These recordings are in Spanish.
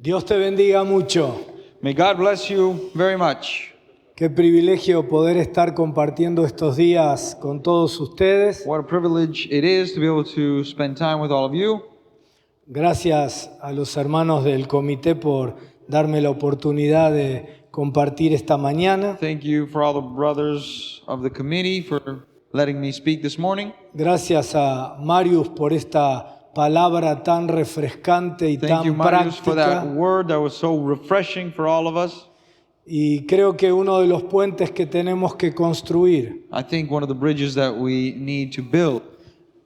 Dios te bendiga mucho. May God bless you very much. Qué privilegio poder estar compartiendo estos días con todos ustedes. What a privilege it is to be able to spend time with all of you. Gracias a los hermanos del comité por darme la oportunidad de compartir esta mañana. Thank you for all the brothers of the committee for letting me speak this morning. Gracias a Marius por esta palabra tan refrescante y Thank you, tan Marius, for that práctica. word that was so refreshing for all of us. Y creo que uno de los puentes que tenemos que construir I think one of the bridges that we need to build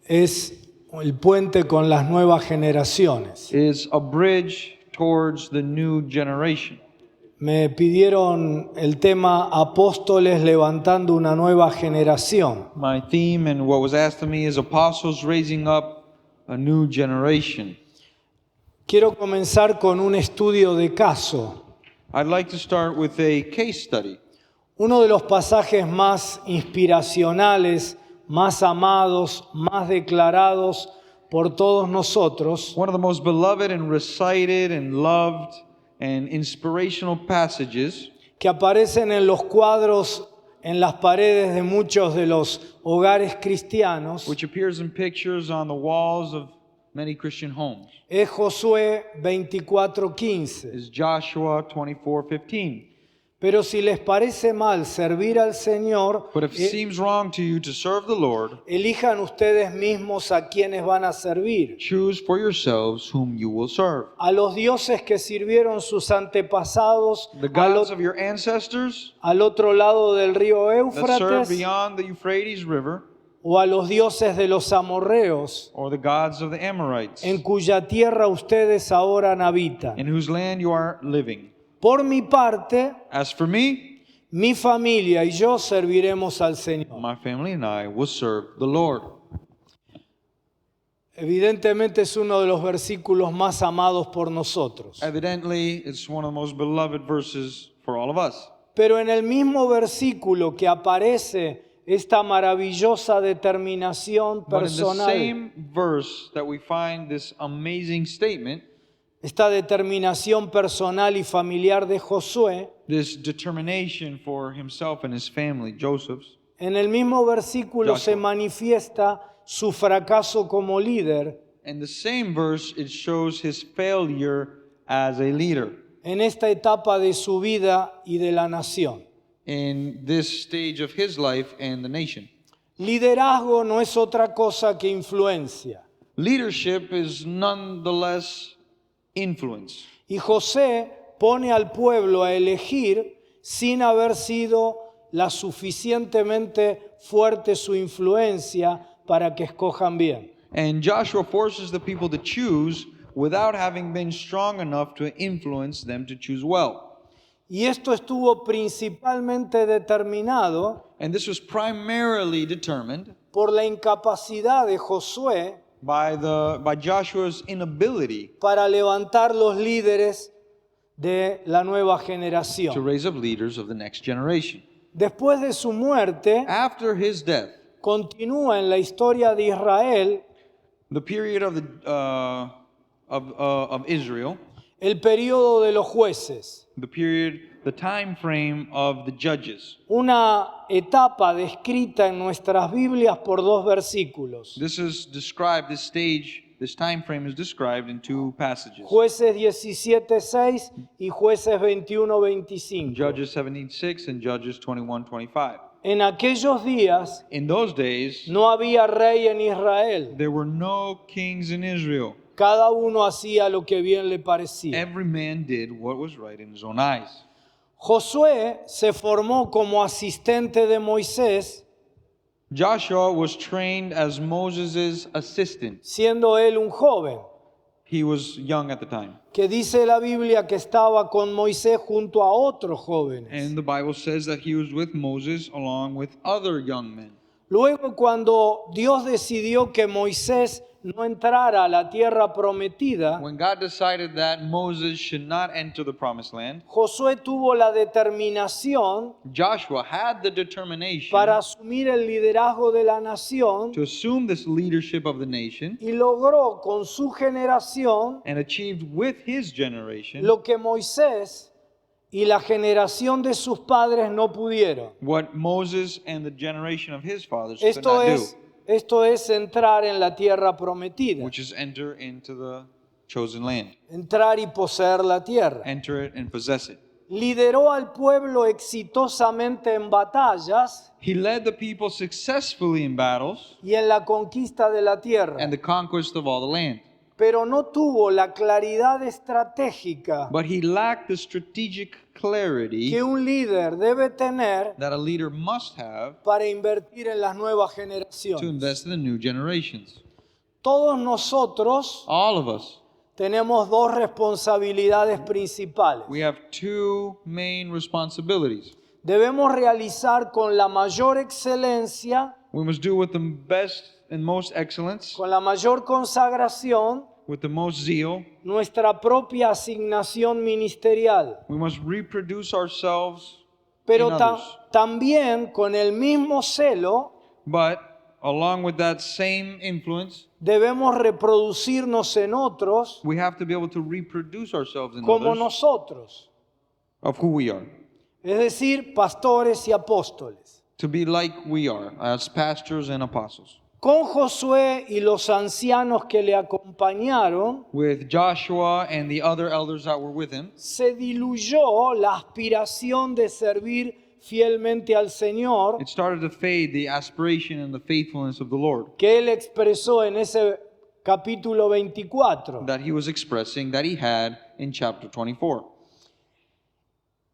es el puente con las nuevas generaciones. is a bridge towards the new generation. Me pidieron el tema apóstoles levantando una nueva generación. My theme and what was asked of me is apostles raising up a new generation. Quiero comenzar con un estudio de caso. I'd like to start with a case study. Uno de los pasajes más inspiracionales, más amados, más declarados por todos nosotros One of the most beloved and recited and loved and inspirational passages que aparecen en los cuadros en las paredes de muchos de los hogares cristianos which appears in pictures on the walls of many Christian homes es Josué 24:15. is Joshua 24:15. Pero si les parece mal servir al Señor, But if it seems wrong to you to serve the Lord, elijan ustedes mismos a quienes van a servir. choose for yourselves whom you will serve. A los dioses que sirvieron sus antepasados The gods of your ancestors al otro lado del río that serve Éufrates, beyond the Euphrates River, o a los dioses de los amorreos, or the gods of the Amorites, en cuya tierra ustedes ahora habitan. in whose land you are living. Por mi parte, As for me, mi familia y yo serviremos al Señor. my family and I will serve the Lord. Evidentemente es uno de los versículos más amados por nosotros. Evidently, it's one of the most beloved verses for all of us. Pero en el mismo versículo que aparece esta maravillosa determinación But in the personal, same verse that we find this amazing statement, esta determinación personal y familiar de Josué, this determination for himself and his family, Joseph's, en el mismo versículo Joshua. se manifiesta su fracaso como líder in the same verse it shows his failure as a leader en esta etapa de su vida y de la nación. in this stage of his life and the nation. Liderazgo no es otra cosa que influencia. Leadership is nonetheless influence. Y José pone al pueblo a elegir sin haber sido la suficientemente fuerte su influencia para que escojan bien. And Joshua forces the people to choose without having been strong enough to influence them to choose well. Y esto estuvo principalmente determinado And this was primarily determined por la incapacidad de Josué by Joshua's inability para levantar los líderes de la nueva to generación. raise up leaders of the next generation. Después de su muerte, After his death, continúa en la historia de Israel the period of Israel, el período de los jueces, the time frame of the judges. una etapa descrita en nuestras Biblias por dos versículos. This is described, this time frame is described in two passages. Jueces 17:6 y Jueces 21:25. Judges 17:6 and Judges 21:25. En aquellos días In those days, no había rey en Israel. there were no kings in Israel. Cada uno hacía lo que bien le parecía. Every man did what was right in his own eyes. Josué se formó como asistente de Moisés, Joshua was trained as Moses' assistant. siendo él un joven, He was young at the time. que dice la Biblia que estaba con Moisés junto a otros jóvenes. And the Bible says that he was with Moses along with other young men. Luego, cuando Dios decidió que Moisés no entrara a la tierra prometida, when God decided that Moses should not enter the promised land, Josué tuvo la determinación Joshua had the determination para asumir el liderazgo de la nación to assume this leadership of the nation y logró con su generación and achieved with his generation lo que Moisés y la generación de sus padres no pudieron. what Moses and the generation of his fathers could Esto not esto es entrar en la tierra do, prometida, which is enter into the chosen land, entrar y poseer la tierra. enter it and possess it. Lideró al pueblo exitosamente en batallas He led the people successfully in battles y en la conquista de la tierra, and the conquest of all the land, pero no tuvo la claridad estratégica but he lacked the strategic clarity que un líder debe tener that a leader must have para invertir en las nuevas to generaciones. invest in the new generations. Todos nosotros All of us, tenemos dos responsabilidades principales. we have two main responsibilities. Debemos realizar con la mayor excelencia, We must do with the best and most excellence, con la mayor consagración, with the most zeal. nuestra propia asignación ministerial, We must reproduce ourselves pero in others. también con el mismo celo But along with that same influence, debemos reproducirnos en otros we have to be able to reproduce ourselves in como others nosotros, of who we are. es decir, pastores y apóstoles. To be like we are as pastors and apostles. Con Josué y los ancianos que le acompañaron, With Joshua and the other elders that were with him, se diluyó la aspiración de servir fielmente al Señor it started to fade the aspiration and the faithfulness of the Lord que él expresó en ese capítulo 24. that he was expressing that he had in chapter 24.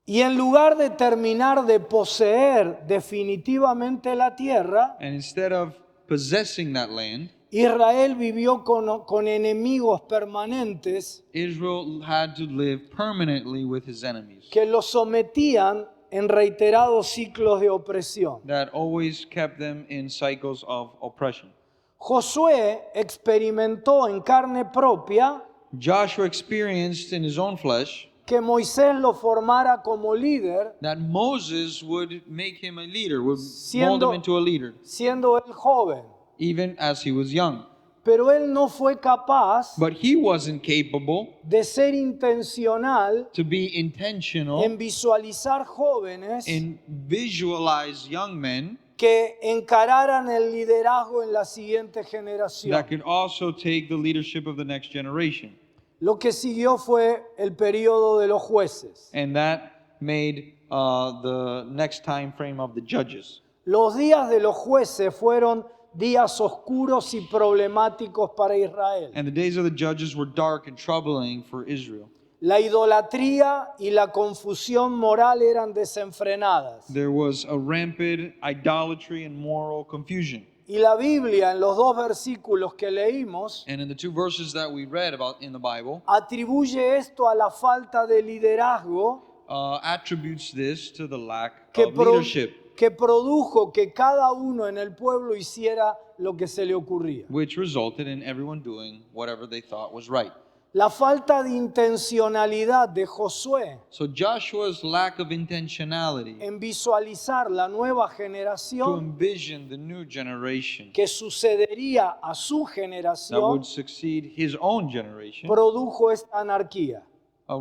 Y en lugar de terminar de poseer definitivamente la tierra, And instead of possessing that land, Israel vivió con enemigos permanentes Israel had to live permanently with his enemies que lo sometían en reiterados ciclos de opresión. that always kept them in cycles of oppression. Josué experimentó en carne propia Joshua experienced in his own flesh que Moisés lo formara como líder, that Moses would make him a leader, would mold Siendo- him into a leader, siendo él joven. even as he was young. Pero él no fue capaz But he wasn't capable de ser intencional to be intentional en visualizar jóvenes and visualize young men que encararan el liderazgo en la siguiente generación. that could also take the leadership of the next generation. Lo que siguió fue el periodo de los jueces. And that made the next time frame of the judges. Los días de los jueces fueron días oscuros y problemáticos para Israel. And the days of the judges were dark and troubling for Israel. La idolatría y la confusión moral eran desenfrenadas. There was a rampant idolatry and moral confusion. Y la Biblia, en los dos versículos que leímos, And in the two verses that we read about in the Bible, atribuye esto a la falta de liderazgo attributes this to the lack que, of leadership, que produjo que cada uno en el pueblo hiciera lo que se le ocurría. which resulted in everyone doing whatever they thought was right. La falta de intencionalidad de Josué So Joshua's lack of intentionality en visualizar la nueva to generación envision the new generation que sucedería a su that generación would succeed his own generation produjo esta anarquía.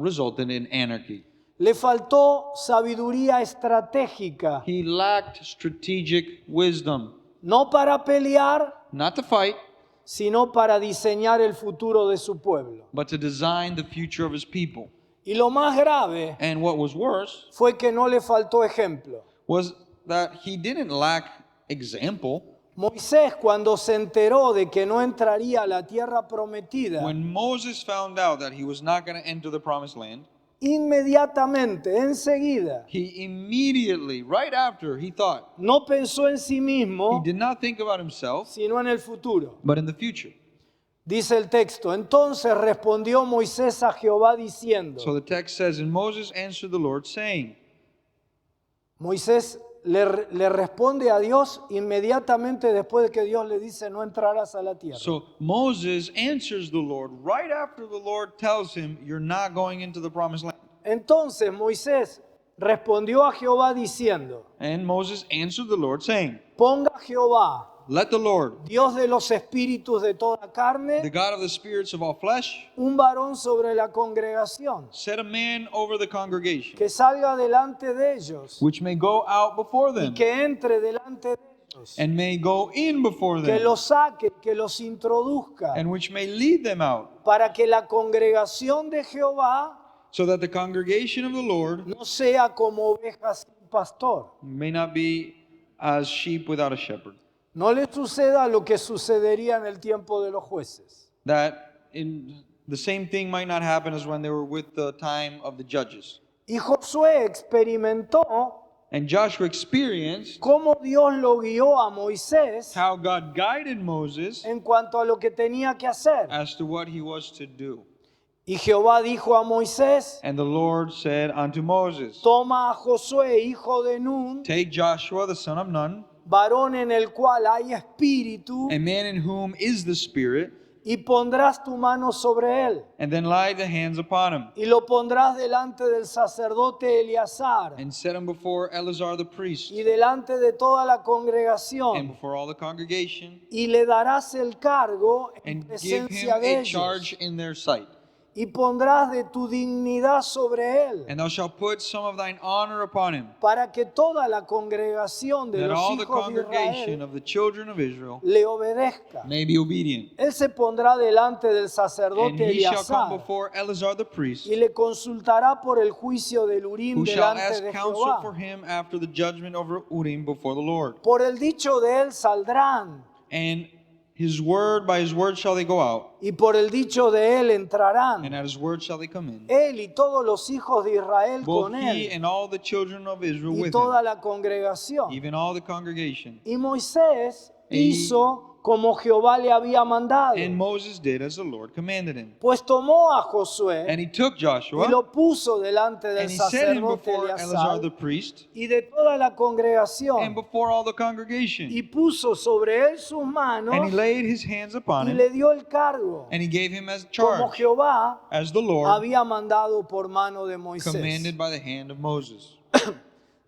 resulted in anarchy. Le faltó sabiduría estratégica, He lacked strategic wisdom, no para pelear, not to fight, sino para diseñar el futuro de su pueblo. but to design the future of his people. Y lo más grave And what was worse fue que no le faltó ejemplo. was that he didn't lack example. Moisés, cuando se enteró de que no entraría a la tierra prometida, When Moses found out that he was not going to enter the promised land, inmediatamente, enseguida, he immediately, right after, he thought, no pensó en sí he mismo, did not think about himself, sino en el futuro. but in the future. Dice el texto, entonces respondió Moisés a Jehová diciendo, So the text says, and Moses answered the Lord, saying, Moisés le responde a Dios inmediatamente después de que Dios le dice no entrarás a la tierra. So Moses answers the Lord right after the Lord tells him, you're not going into the promised land. Entonces Moisés respondió a Jehová diciendo, And Moses answered the Lord, saying, ponga Jehová, let the Lord, Dios de los espíritus de toda the carne, God of the spirits of all flesh, un varón sobre la congregación, set a man over the congregation, que salga delante de ellos which may go out before y them, que entre delante de ellos, and may go in before que them, los saque, que los introduzca, and which may lead them out, para que la congregación de Jehová so that the congregation of the Lord no sea como ovejas sin pastor. may not be as sheep without a shepherd. No le suceda lo que sucedería en el tiempo de los jueces. That in the same thing might not happen as when they were with the time of the judges. Y Josué experimentó And Joshua experienced cómo Dios lo guió a Moisés how God guided Moses en cuanto a lo que tenía que hacer. as to what he was to do. Y Jehová dijo a Moisés, And the Lord said unto Moses, toma a Josué, hijo de Nun, take Joshua the son of Nun, varón en el cual hay espíritu, a man in whom is the Spirit, y pondrás tu mano sobre él, and then lay the hands upon him, y lo pondrás delante del sacerdote Eleazar, and set him before Eleazar the priest, y delante de toda la and congregación, before all the congregation, y le darás el cargo en and give him presencia de a ellos, charge in their sight. y pondrás de tu dignidad sobre él, And thou shalt put some of thine honor upon him, para que toda la congregación de that los all the hijos de congregation Israel of the children of Israel le obedezca. may be obedient. Él se pondrá delante del And sacerdote he shall come Eleazar before Eleazar the priest, y le consultará por el juicio del Urim who shall delante ask de counsel for Jehová. him after the judgment over Urim before the Lord. Por el dicho de él saldrán And his word, by his word shall they go out, y por el dicho de él and entrarán. at his word shall they come in. Él y todos los hijos de Israel Both con he él and all the children of Israel y with toda him, la congregación. even all the congregation. Y Moisés Y- hizo como Jehová le había mandado, And Moses did as the Lord commanded him. pues tomó a Josué And he took y Joshua, lo puso delante del and he set him sacerdote before Eleazar Eleazar the priest, y de toda la and congregación, before all the y congregation. puso sobre él sus manos And he laid his hands upon y him, le dio el cargo, and he gave him as como charge, Jehová as the Lord había mandado por mano de Moisés. commanded by the hand of Moses.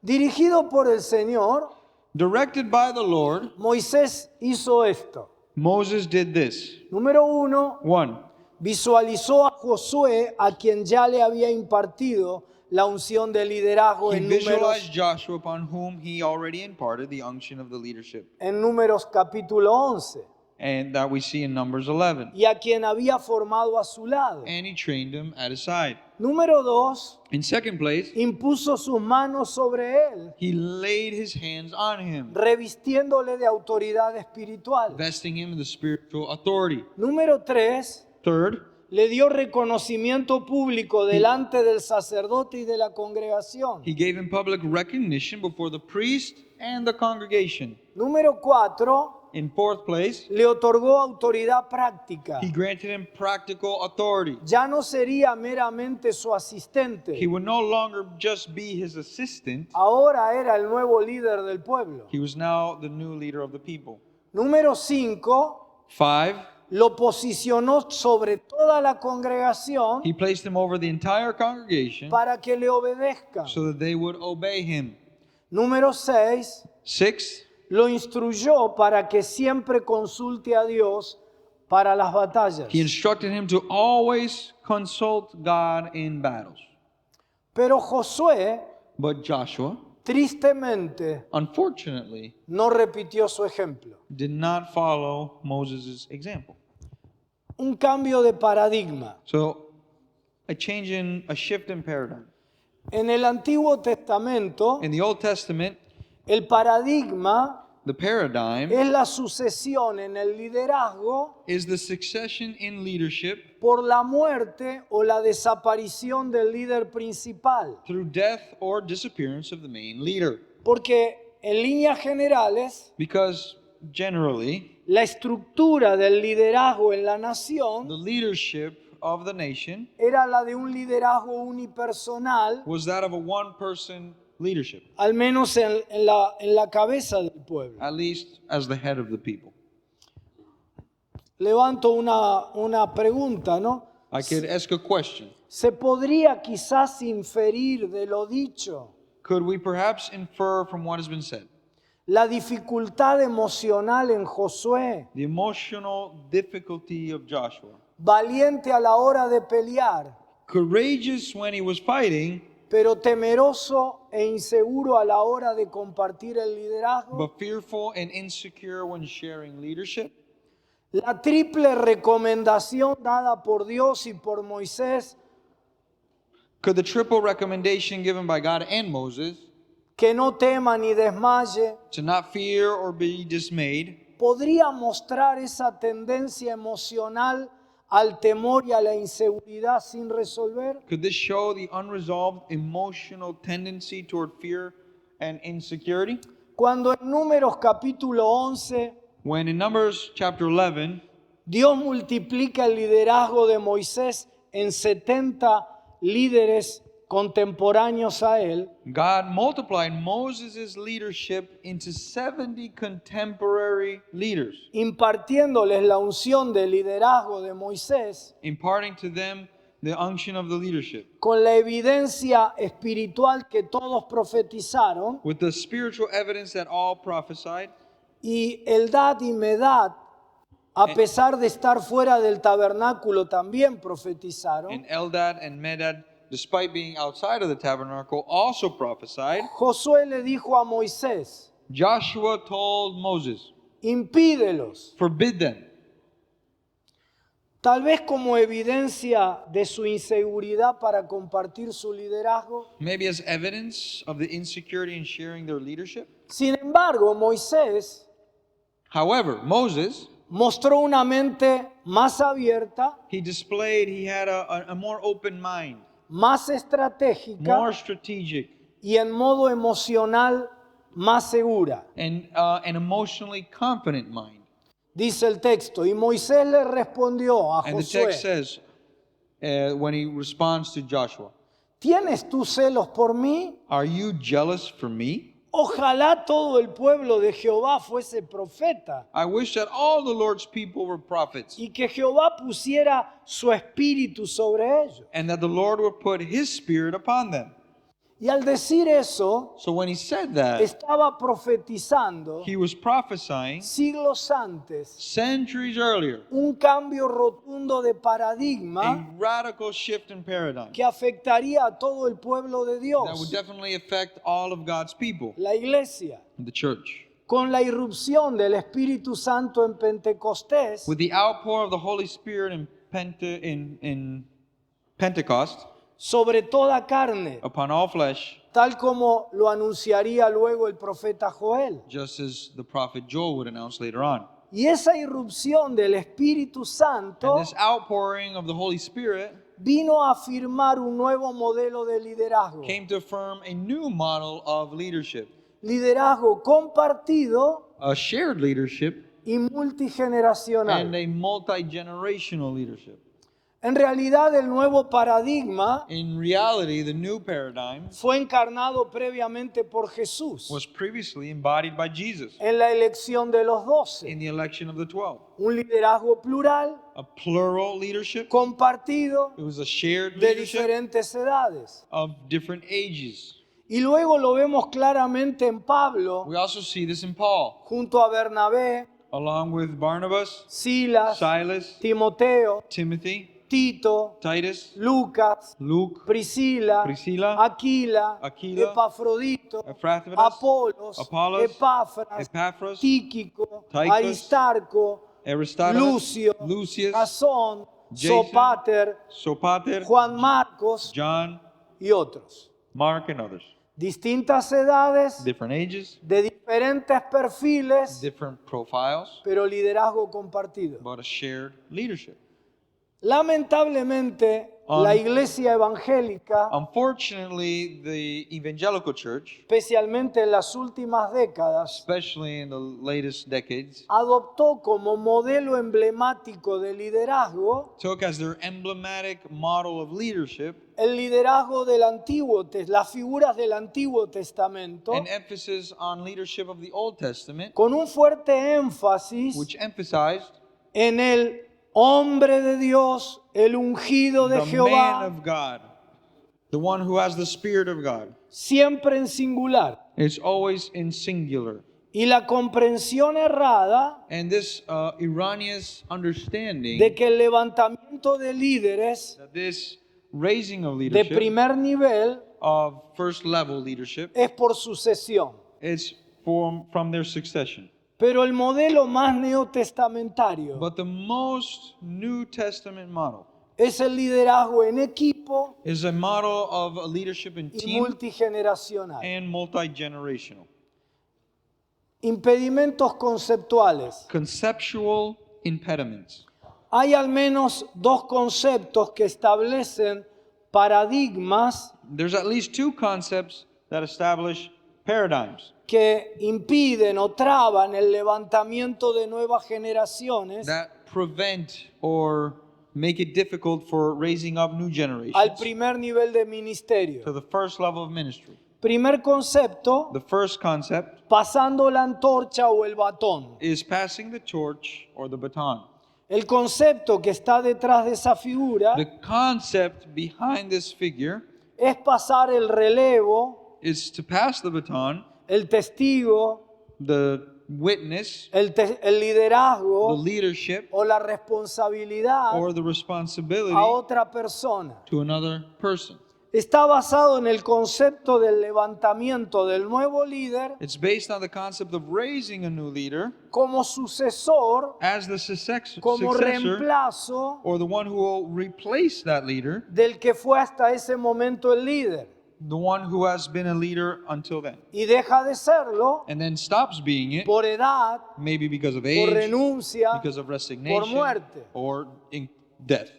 Dirigido por el Señor, Directed by the Lord, Moisés hizo esto. Moses did this. Número 1, 1. visualizó a Josué, a quien ya le había impartido la unción de liderazgo He en visualized Joshua, upon whom he already imparted the unction of the leadership, Números capítulo 11, and that we see in Numbers 11. y a quien había formado a su lado. And he trained him at his side. Número 2, In second place, impuso sus manos sobre él, he laid his hands on him, revistiéndole de autoridad espiritual. vesting him in the spiritual authority. Número 3, Third, le dio reconocimiento público delante del sacerdote y de la congregación. he gave him public recognition before the priest and the congregation. Número 4, In fourth place, le otorgó autoridad práctica. he granted him practical authority. Ya no sería meramente su asistente, He would no longer just be his assistant. ahora era el nuevo líder del pueblo. He was now the new leader of the people. Número 5, 5, lo posicionó sobre toda la congregación he placed him over the entire congregation para que le obedezcan. so that they would obey him. Número 6, 6, lo instruyó para que siempre consulte a Dios para las batallas. he instructed him to always consult God in battles. Pero Josué, But Joshua, tristemente, unfortunately, no repitió su ejemplo. did not follow Moses' example. Un cambio de paradigma. So, a shift in paradigm. En el Antiguo Testamento, In the Old Testament, el paradigma the paradigm es la sucesión en el liderazgo is the succession in leadership por la muerte o la desaparición del líder principal. through death or disappearance of the main leader. Porque en líneas generales, Because generally, la estructura del liderazgo en la nación the leadership of the nation era la de un liderazgo unipersonal was that of a one-person leadership, al menos en la cabeza del pueblo. at least as the head of the people. Levanto una pregunta, ¿no? I could ask a question. ¿Se podría quizás inferir de lo dicho Could we perhaps infer from what has been said la dificultad emocional en Josué, the emotional difficulty of Joshua? valiente a la hora de pelear, Courageous when he was fighting, pero temeroso e inseguro a la hora de compartir el liderazgo? but fearful and insecure when sharing leadership? La triple recomendación dada por Dios y por Moisés, Could the triple recommendation given by God and Moses que no tema ni desmaye, to not fear or be dismayed, podría mostrar esa tendencia emocional al temor y a la inseguridad sin resolver? could this show the unresolved emotional tendency toward fear and insecurity? Cuando en Números capítulo 11 When in Numbers chapter 11, Dios multiplica el liderazgo de Moisés en 70 líderes contemporáneos a él, God multiplied Moses' leadership into 70 contemporary leaders, impartiéndoles la unción de liderazgo de Moisés imparting to them the unction of the leadership, con la evidencia espiritual que todos profetizaron, with the spiritual evidence that all prophesied, y Eldad y Medad, a pesar de estar fuera del tabernáculo, también profetizaron. and Eldad and Medad, despite being outside of the tabernacle, also prophesied. Josué le dijo a Moisés: Joshua told Moses, impídelos. forbid them. Tal vez como evidencia de su inseguridad para compartir su liderazgo. Maybe as evidence of the insecurity in sharing their leadership. Sin embargo, Moisés However, Moses, mostró una mente más abierta, he had a more open mind, más estratégica more strategic, y en modo emocional más segura. and an emotionally confident mind. Dice el texto, y Moisés le respondió a And the text Josué: says, when he responds to Joshua, ¿tienes tú celos por mí? are you jealous for me? Ojalá todo el pueblo de Jehová fuese profeta I wish that all the Lord's people were prophets, y que Jehová pusiera su espíritu sobre ellos. and that the Lord would put his spirit upon them. Y al decir eso, So when he said that, estaba profetizando he was prophesying siglos antes centuries earlier un cambio rotundo de paradigma a radical shift in paradigm que afectaría a todo el pueblo de that would Dios, definitely affect all of God's people, la iglesia. the church. Con la irrupción del Espíritu Santo en Pentecostés, With the outpour of the Holy Spirit in Pentecost sobre toda carne, upon all flesh, tal como lo anunciaría luego el profeta Joel. just as the prophet Joel would announce later on. Y esa irrupción del Espíritu Santo And this outpouring of the Holy Spirit vino a afirmar un nuevo modelo de liderazgo. came to affirm a new model of leadership, Liderazgo compartido a shared leadership y multigeneracional. and a multi-generational leadership. En realidad, el nuevo paradigma In reality, the new paradigm fue encarnado previamente por Jesús was previously embodied by Jesus en la elección de los 12. in the election of the 12. Un liderazgo plural, A plural leadership. compartido, It was a shared de leadership diferentes edades. of different ages. Y luego lo vemos claramente en Pablo, We also see this in Paul, junto a Bernabé, along with Barnabas, Silas, Silas, Timoteo, Timothy, Tito, Titus, Lucas, Luke, Priscila, Priscila, Aquila, Aquila, Epafrodito, Epaphroditus, Apolos, Apollos, Epáfras, Epaphras, Tíquico, Tychus, Aristarco, Aristobulus, Lucio, Lucius, Jasón, Jason, Sopater, Sopater, Juan Marcos John, y otros. Mark, and others. Distintas edades, Different ages, de diferentes perfiles, different profiles, pero liderazgo compartido. but a shared leadership. Lamentablemente, la iglesia evangélica, Unfortunately, the evangelical church, especialmente en las últimas décadas, especially in the latest decades, adoptó como modelo emblemático de liderazgo took as their emblematic model of leadership el liderazgo del las figuras del Antiguo Testamento, an emphasis on leadership of the Old Testament, con un fuerte énfasis which emphasized en el hombre de Dios, el ungido de the man Jehová, of God, the one who has the Spirit of God. siempre en singular. It's always in singular. Y la comprensión errada And this erroneous understanding de que el levantamiento de líderes that this raising of de leadership, primer nivel of first level leadership, es por sucesión. is from their succession. Pero el modelo más neotestamentario But the most New Testament model es el liderazgo en equipo is a model of a leadership in y team multigeneracional. and multi-generational. Impedimentos conceptuales. Conceptual impediments. Hay al menos dos conceptos que establecen paradigmas There's at least two concepts that establish paradigms que impiden o traban el levantamiento de nuevas generaciones that prevent or make it difficult for raising up new al generations primer nivel de to ministerio. the first level of ministry. Primer concepto, The first concept pasando la antorcha o el batón. is passing the torch or the baton. El concepto que está detrás de esa figura The concept behind this figure es pasar el relevo, is to pass the baton, el testigo, the witness, el the liderazgo leadership, o la responsabilidad or the responsibility a otra persona. to another person. Está basado en el concepto del levantamiento del nuevo líder It's based on the concept of raising a new leader como sucesor, as the como successor reemplazo or the one who will replace that leader, del que fue hasta ese momento el líder. the one who has been a leader until then, Y deja de serlo and then stops being it, por edad, maybe because of por age, renuncia, because of por resignation, muerte. or in death.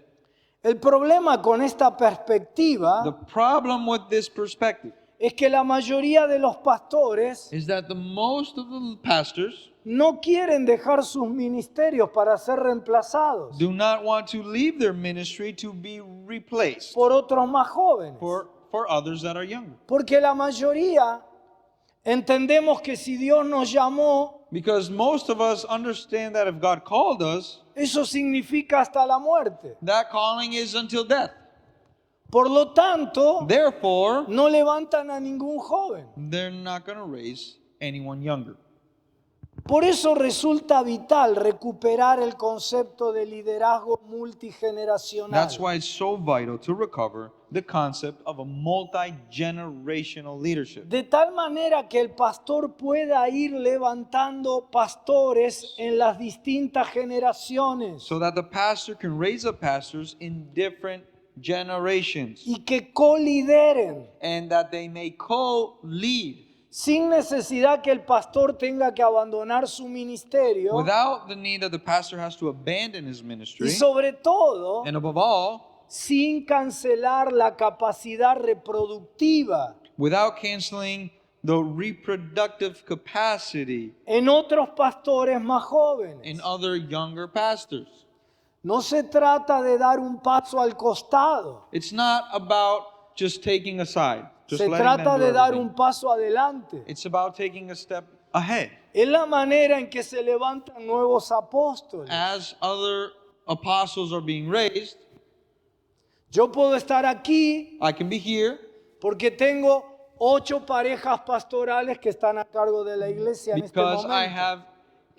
El problema con esta The perspectiva problem with this perspective es que la mayoría de los pastores is that the most of the pastors no quieren dejar sus ministerios para ser reemplazados do not want to leave their ministry to be replaced por otros más jóvenes. for others that are younger. Porque la mayoría entendemos que si Dios nos llamó, Because most of us understand that if God called us, eso significa hasta la muerte. that calling is until death. Por lo tanto, Therefore, no levantan a ningún joven. they're not going to raise anyone younger. Por eso resulta vital recuperar el concepto de liderazgo multigeneracional. That's why it's so vital to recover the concept of a multi-generational leadership. De tal manera que el pastor pueda ir levantando pastores en las distintas generaciones So that the pastor can raise up pastors in different generations y que colideren and that they may co-lead sin necesidad que el pastor tenga que abandonar su ministerio without the need that the pastor has to abandon his ministry, y sobre todo and above all, sin cancelar la capacidad reproductiva without canceling the reproductive capacity en otros pastores más jóvenes. in other younger pastors. No se trata de dar un paso al costado, It's not about just taking a side, just se letting trata them do de dar everything. un paso adelante. It's about taking a step ahead. Es la manera en que se levantan nuevos apóstoles. As other apostles are being raised, Yo puedo estar aquí I can be here porque tengo 8 parejas pastorales que están a cargo de la iglesia en este because I momento. have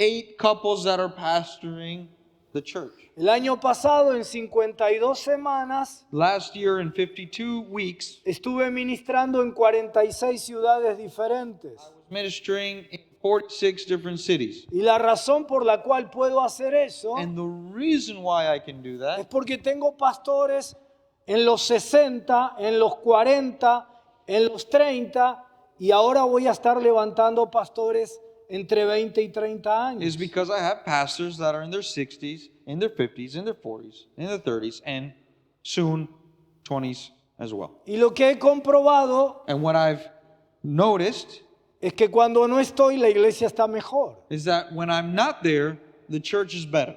8 couples that are pastoring the church. El año pasado, en 52 semanas, Last year, in 52 weeks, estuve ministrando en 46 ciudades diferentes. ministering in 46 different cities. Y la razón por la cual puedo hacer eso And the reason why I can do es that porque tengo pastores en los 60, en los 40, en los 30 y ahora voy a estar levantando pastores entre 20 y 30 años. is because I have pastors that are in their 60s, in their 50s, in their 40s, in their 30s, and soon 20s as well. Y lo que he comprobado And what I've noticed es que cuando no estoy, la iglesia está mejor. is that when I'm not there, the church is better.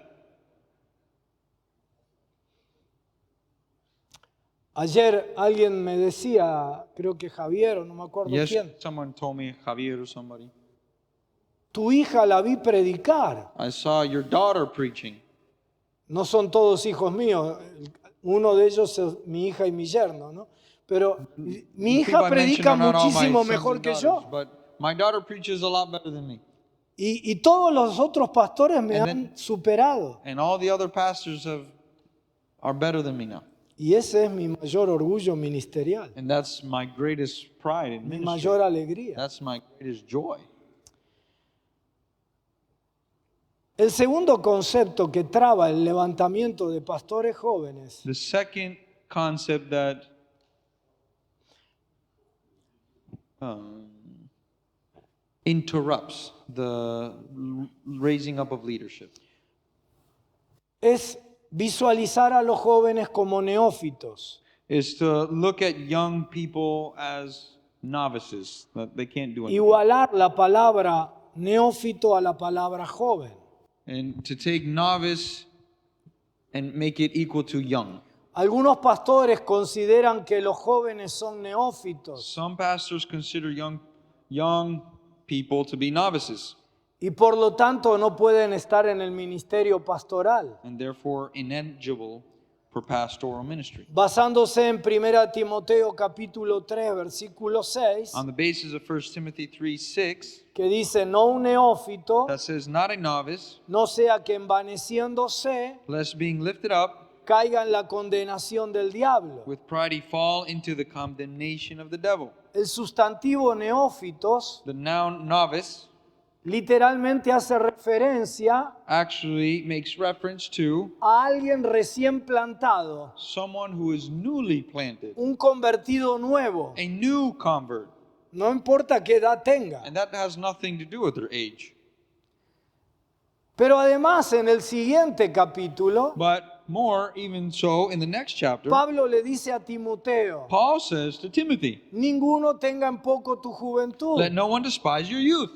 Ayer alguien me decía, creo que Javier o no me acuerdo Yes, quién, someone told me, Javier or somebody, tu hija la vi predicar. I saw your daughter preaching. No son todos hijos míos, uno de ellos es mi hija y mi yerno, ¿no? Pero mi The hija people I mentioned predica are not all my muchísimo sons mejor and que daughters, yo. but my daughter preaches a lot better than me. Y todos los otros pastores me And han superado. And all the other pastors are better than me now. Y ese es mi mayor orgullo ministerial, And that's my greatest pride in mi ministry. mayor alegría. That's my greatest joy. El segundo concepto que traba el levantamiento de pastores jóvenes The second concept that interrupts the raising up of leadership es visualizar a los jóvenes como neófitos. is to look at young people as novices, that they can't do anything. Igualar la palabra neófito a la palabra joven. And to take novice and make it equal to young. Algunos pastores consideran que los jóvenes son neófitos Some pastors consider young people to be novices y por lo tanto no pueden estar en el ministerio pastoral. and therefore ineligible for pastoral ministry. Basándose en 1 Timoteo capítulo 3 versículo 6, On the basis of 1 Timothy 3:6, que dice, no un neófito, that says, not a novice, no sea que envaneciéndose lest being lifted up caiga en la condenación del diablo. with pride he fall into the condemnation of the devil. El sustantivo neófitos The noun novice literalmente hace referencia actually makes reference to a alguien recién plantado, someone who is newly planted, un convertido nuevo, a new convert. no importa qué edad tenga. And that has nothing to do with their age. Pero además en el siguiente capítulo, But more, even so, in the next chapter, Pablo le dice a Timoteo, Paul says to Timothy, ninguno tenga en poco tu juventud. let no one despise your youth.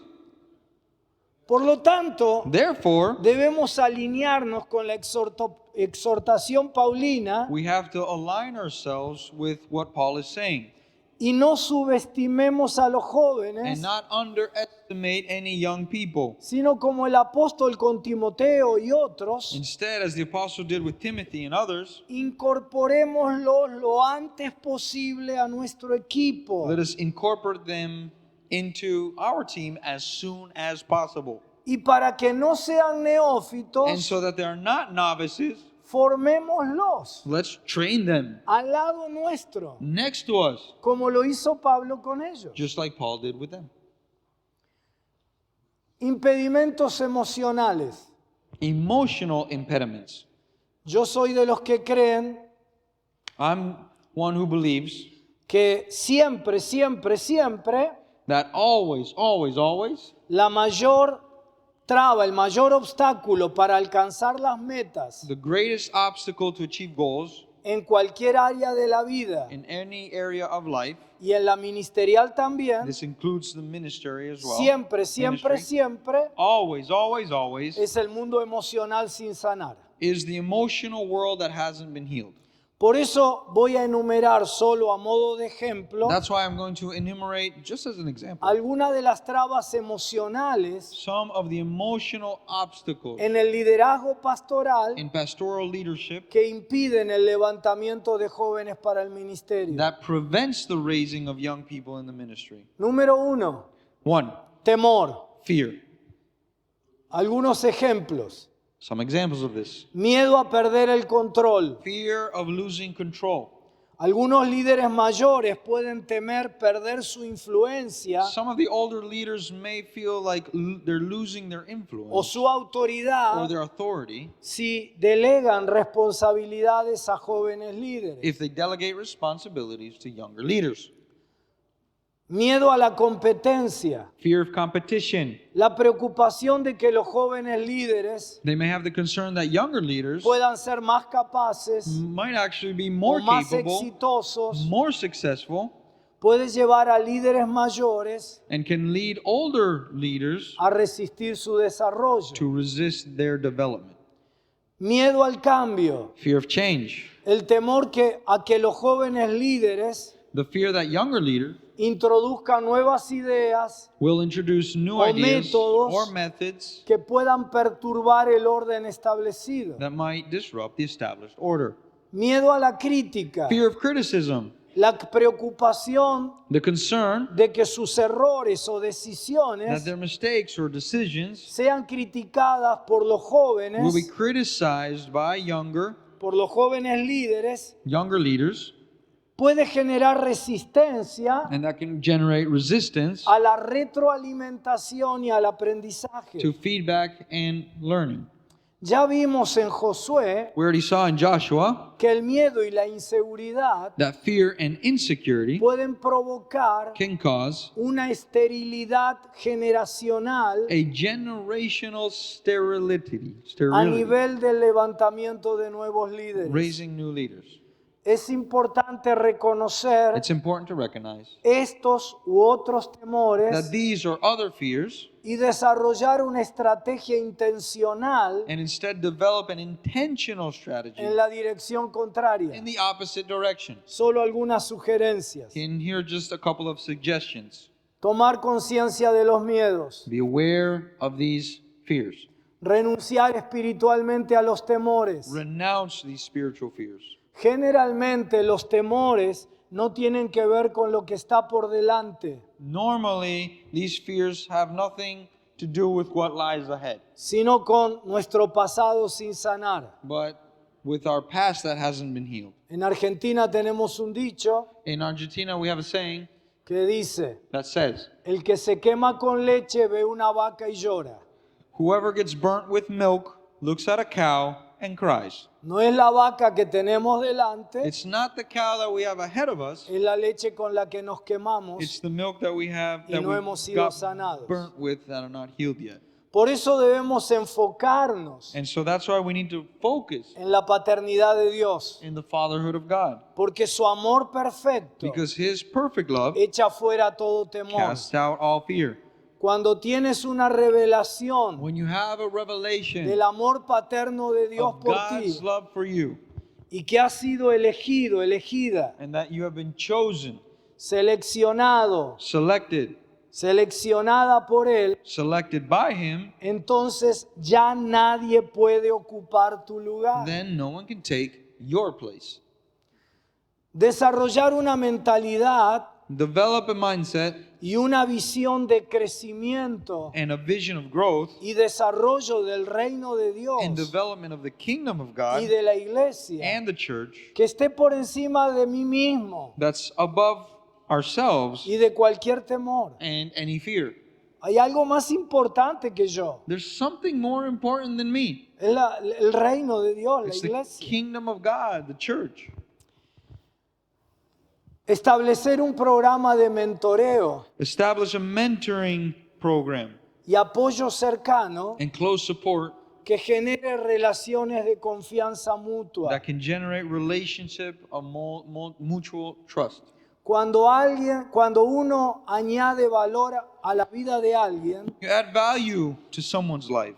Por lo tanto, Therefore, debemos alinearnos con la exhortación paulina we have to align ourselves with what Paul is saying y no subestimemos a los and jóvenes, not underestimate any young people. sino como el apóstol con Timoteo y otros, Instead, as the apostle did with Timothy and others, incorporémoslos lo antes posible a nuestro equipo. let us incorporate them into our team as soon as possible. Y para que no sean And neófitos, so that they are not novices, formémoslos let's train them al lado nuestro, next to us, como lo hizo Pablo con ellos. just like Paul did with them. Impedimentos emocionales. Emotional impediments. Yo soy de los que creen I'm one who believes que siempre, siempre, siempre that always, always, always, la mayor traba, el mayor obstáculo para alcanzar las metas the greatest obstacle to achieve goals en cualquier área de la vida in any area of life, y en la ministerial también, this includes the ministry as well, siempre, siempre, ministry, siempre always, always, always, es el mundo emocional sin sanar. is the emotional world that hasn't been healed. Por eso voy a enumerar solo a modo de ejemplo That's why I'm going to enumerate, just as an example, algunas de las trabas emocionales some of the emotional obstacles en el liderazgo pastoral in pastoral leadership que impiden el levantamiento de jóvenes para el ministerio. that prevents the raising of young people in the ministry. Número 1, 1, temor. fear. Algunos ejemplos. Some examples of this. Miedo a perder el control. Fear of losing control. Algunos líderes mayores pueden temer perder su influencia Some of the older leaders may feel like they're losing their o influence su or autoridad their authority si delegan responsabilidades a jóvenes líderes. if they delegate responsibilities to younger leaders. Miedo a la competencia. Fear of competition. La preocupación de que los jóvenes líderes They may have the concern that younger leaders puedan ser más capaces might actually be o more más capable, exitosos, more successful, puede llevar a líderes mayores and can lead older leaders a resistir su desarrollo. to resist their development. Miedo al cambio. Fear of change. El temor a que los jóvenes líderes The fear that younger leaders introduzcan nuevas ideas will introduce new o ideas métodos or methods que puedan perturbar el orden establecido. that might disrupt the established order. Miedo a la crítica, Fear of criticism, la preocupación the concern de que sus errores o that decisiones their mistakes or decisions sean criticadas por los will be jóvenes, criticized by por los jóvenes líderes, younger leaders, puede generar resistencia and that can generate resistance a la retroalimentación y al aprendizaje. to feedback and learning. Ya vimos en Josué We already saw in Joshua que el miedo y la inseguridad that fear and insecurity pueden provocar can cause una esterilidad generacional a generational sterility, a nivel del levantamiento de nuevos líderes. raising new leaders. Es importante reconocer It's important to recognize estos u otros that temores these or other fears y desarrollar una estrategia intencional and instead develop an intentional strategy en la dirección contraria. in the opposite direction. Solo algunas sugerencias. And here are just a couple of suggestions. Tomar conciencia de los miedos. Be aware of these fears. Renunciar espiritualmente a los temores. Renounce these spiritual fears. Generalmente los temores no tienen que ver con lo que está por delante, Normally, these fears have nothing to do with what lies ahead, sino con nuestro pasado sin sanar. but with our past that hasn't been healed. En Argentina tenemos un dicho In Argentina, we have a saying que dice, that says, el que se quema con leche ve una vaca y llora. whoever gets burnt with milk looks at a cow and cries. No es la vaca que tenemos delante, It's not the cow that we have ahead of us, es la leche con la que nos quemamos. it's the milk that we have Y that no we hemos sido got sanados. burnt with that are not healed yet. Por eso debemos enfocarnos And so that's why we need to focus en la paternidad de Dios, in the fatherhood of God, porque su amor perfecto because his perfect love echa fuera todo temor. casts out all fear. Cuando tienes una revelación When you have a revelation del amor paterno de Dios of por God's ti love for you, y que has sido elegido, elegida, and that you have been chosen, seleccionado, seleccionada por Él, selected by him, entonces ya nadie puede ocupar tu lugar. then no one can take your place. Desarrollar una mentalidad Develop a mindset y una visión de crecimiento and a vision of growth y desarrollo del reino de Dios and development of the kingdom of y God de la iglesia and the church que esté por encima de mí mismo that's above ourselves y de cualquier temor. and any fear. Hay algo más importante que yo. There's something more important than me. Es el reino de Dios, la It's the iglesia. kingdom of God, the church. Establecer un programa de mentoreo Establish a mentoring program y apoyo cercano and close support que genere relaciones de confianza mutua. that can generate relationship of mutual trust. Cuando uno añade valor a la vida de alguien, You add value to someone's life.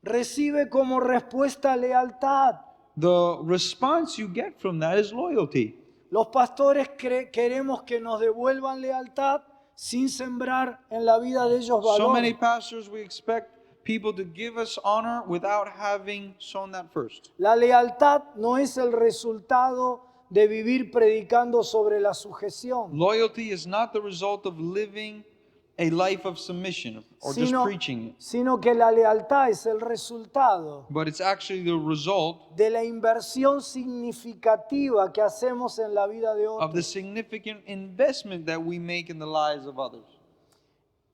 recibe como respuesta lealtad. The response you get from that is loyalty. Los pastores queremos que nos devuelvan lealtad sin sembrar en la vida de ellos So many valor. pastors, we expect people to give us honor without having sown that first. La lealtad no es el resultado de vivir predicando sobre la sujeción, Loyalty is not the result of living a life of submission or just preaching it, sino que la lealtad es el resultado but it's actually the result de la inversión significativa que hacemos en la vida de of the otros. significant investment that we make in the lives of others.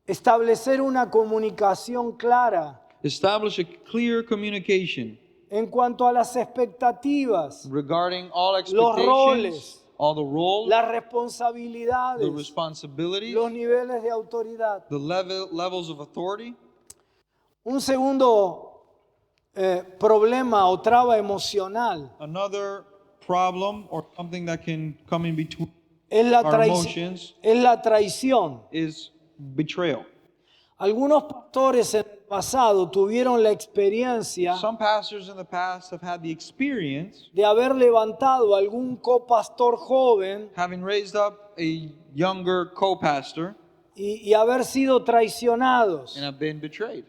Establecer una comunicación clara Establish a clear communication en cuanto a las expectativas, regarding all roles, expectations, all the roles, las the responsabilidades, responsibilities, los niveles de autoridad. the levels of authority. Un segundo problema o traba emocional Another problem or something that can come in between es la, our emotions es la traición. is betrayal. Algunos pastores en el pasado tuvieron la experiencia Some pastors in the past have had the experience de haber levantado a algún copastor joven having raised up a younger co-pastor y haber sido traicionados. and have been betrayed.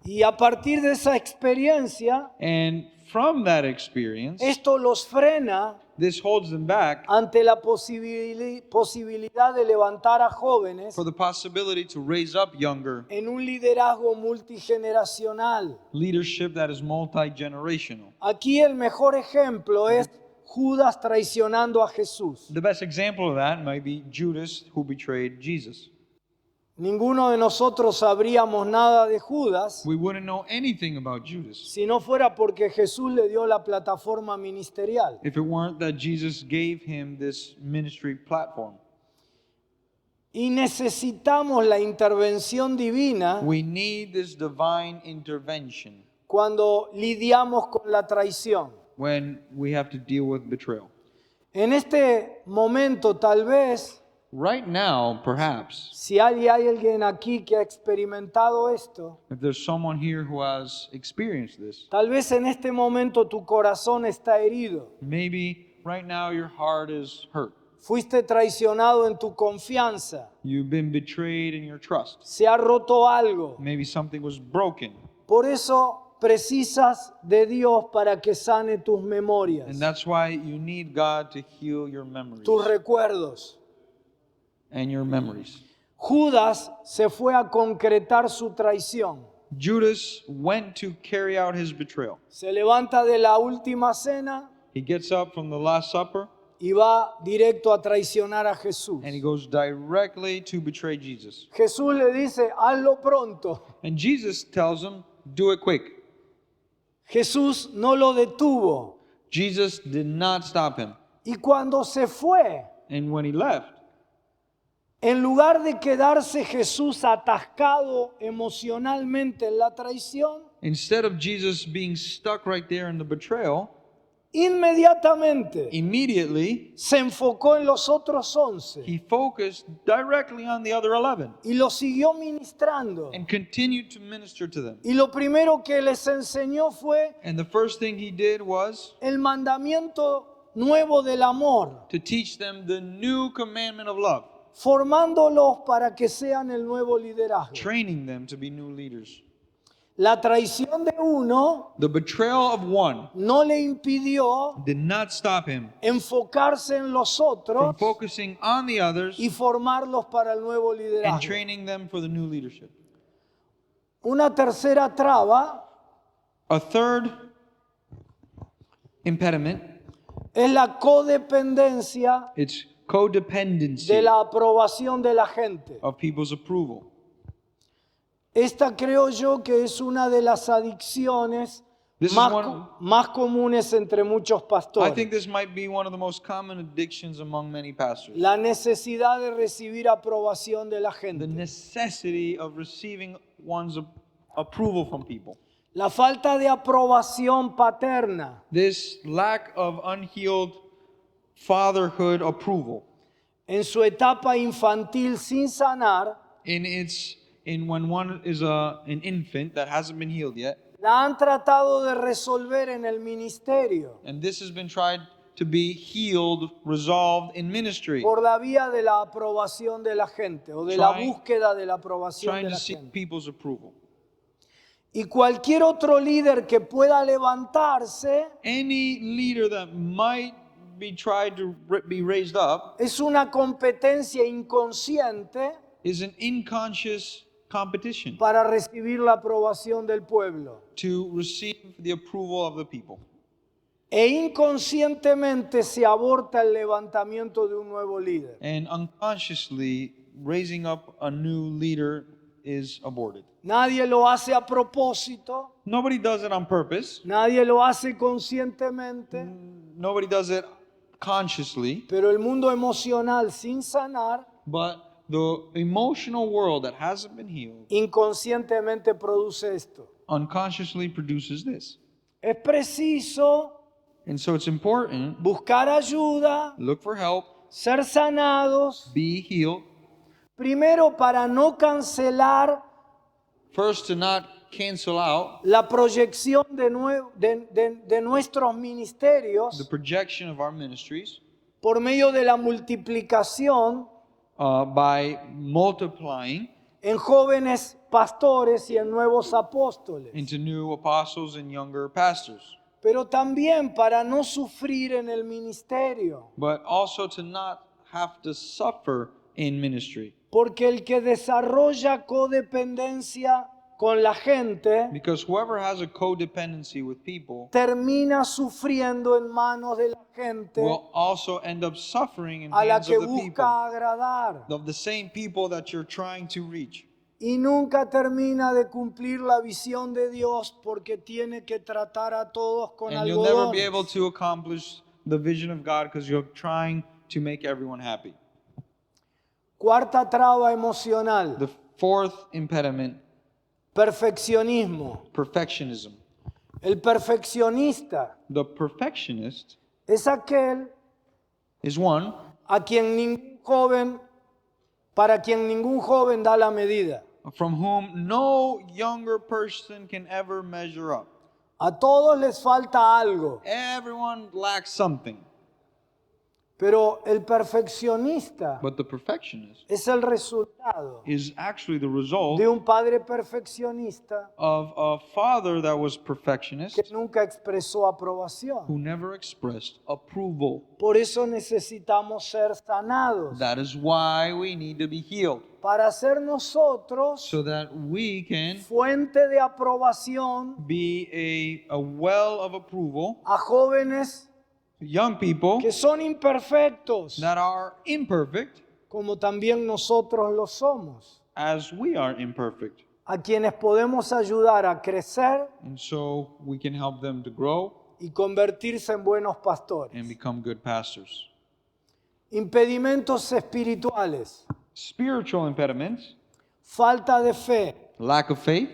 Y a partir de esa experiencia, And from that experience, esto los frena this holds them back ante la posibilidad de levantar a jóvenes for the possibility to raise up younger en un liderazgo multigeneracional. leadership that is multi-generational. Aquí el mejor ejemplo es Judas traicionando a Jesús. The best example of that might be Judas, who betrayed Jesus. Ninguno de nosotros sabríamos nada de Judas We wouldn't know anything about Judas si no fuera porque Jesús le dio la plataforma ministerial. if it weren't that Jesus gave him this ministry platform. Y necesitamos la intervención divina We need this divine intervention cuando lidiamos con la traición. when we have to deal with betrayal. En este momento, tal vez, Right now, perhaps, si hay alguien aquí que ha experimentado esto, if there's someone here who has experienced this, tal vez en este momento tu corazón está herido. maybe right now your heart is hurt. Fuiste traicionado en tu confianza. You've been betrayed in your trust. Se ha roto algo. Maybe something was broken. Por eso precisas de Dios para que sane tus memorias, And that's why you need God to heal your memories tus recuerdos. and your memories. Judas se fue a concretar su traición. Judas went to carry out his betrayal. Se levanta de la última cena He gets up from the Last Supper y va directo a traicionar a Jesús. and he goes directly to betray Jesus. Jesús le dice, hazlo pronto. And Jesus tells him, do it quick. Jesús no lo detuvo. Jesus did not stop him. Y cuando se fue, And when he left, en lugar de quedarse Jesús atascado emocionalmente en la traición, instead of Jesus being stuck right there in the betrayal, inmediatamente immediately se enfocó en los otros 11 he focused directly on the other 11 y los siguió ministrando. and continued to minister to them. Y lo primero que les enseñó fue And the first thing he did was el mandamiento nuevo del amor, to teach them the new commandment of love, formándolos para que sean el nuevo liderazgo. training them to be new leaders. La traición de uno The betrayal of one no le impidió did not stop him enfocarse en los from otros focusing on the others y formarlos para el nuevo and liderazgo. training them for the new leadership. Una tercera traba A third impediment, es la codependencia it's codependency de la aprobación de la gente. of people's approval. Esta creo yo que es una de las adicciones This is más, one- más comunes entre muchos I pastores. think this might be one of the most common addictions among many pastors. La necesidad de recibir aprobación de la The gente. necessity of receiving one's approval from people. La falta de aprobación paterna. This lack of unhealed fatherhood approval En su etapa infantil sin sanar, in when one is an infant that hasn't been healed yet, la han tratado de resolver en el ministerio and this has been tried to be healed, resolved in ministry, por la vía de la aprobación de la gente o de la Trying- búsqueda de la aprobación trying de to la seek gente. people's approval. Y cualquier otro líder que pueda levantarse Any leader that might be tried to be raised up es una competencia inconsciente is an unconscious competition para recibir la aprobación del pueblo. to receive the approval of the people. E inconscientemente se aborta el levantamiento de un nuevo líder. And unconsciously, raising up a new leader is aborted. Nadie lo hace a propósito, Nobody does it on purpose. nadie lo hace conscientemente, Nobody does it consciously. pero el mundo emocional sin sanar But the emotional world that hasn't been healed inconscientemente produce esto. unconsciously produces this. Es preciso And so it's important, buscar ayuda, look for help, ser sanados, be healed, primero para no cancelar First, to not cancel out la proyección de nuestros the ministerios projection of our ministries por medio de la multiplicación by multiplying en jóvenes pastores y en nuevos apóstoles, into new apostles and younger pastors, pero también para no sufrir en el ministerio, but also to not have to suffer in ministry. porque el que desarrolla codependencia con la gente Because whoever has a codependency with people termina sufriendo en manos de la gente will also end up suffering in a la hands que of the people, busca agradar, of the same people that you're trying to reach. y nunca termina de cumplir la visión de Dios porque tiene que tratar a todos con And you'll never be algodones. able to accomplish the vision of God because you're trying to make everyone happy. Cuarta traba emocional, The fourth impediment, perfeccionismo. perfectionism. El perfeccionista The perfectionist es aquel is one para quien ningún joven da la medida. from whom no younger person can ever measure up. A todos les falta algo, Everyone lacks something, pero el perfeccionista but the perfectionist es el resultado is actually the result de un padre perfeccionista of a father that was perfectionist que nunca expresó aprobación. who never expressed approval. Por eso necesitamos ser sanados, That is why we need to be healed, para ser nosotros so that we can fuente de aprobación be a well of approval a jóvenes to young people que son imperfectos, that are imperfect como también nosotros lo somos, as we are imperfect. a quienes podemos ayudar a crecer And so we can help them to grow y convertirse en buenos pastores. and become good pastors. Impedimentos espirituales, Spiritual impediments, falta de fe. lack of faith.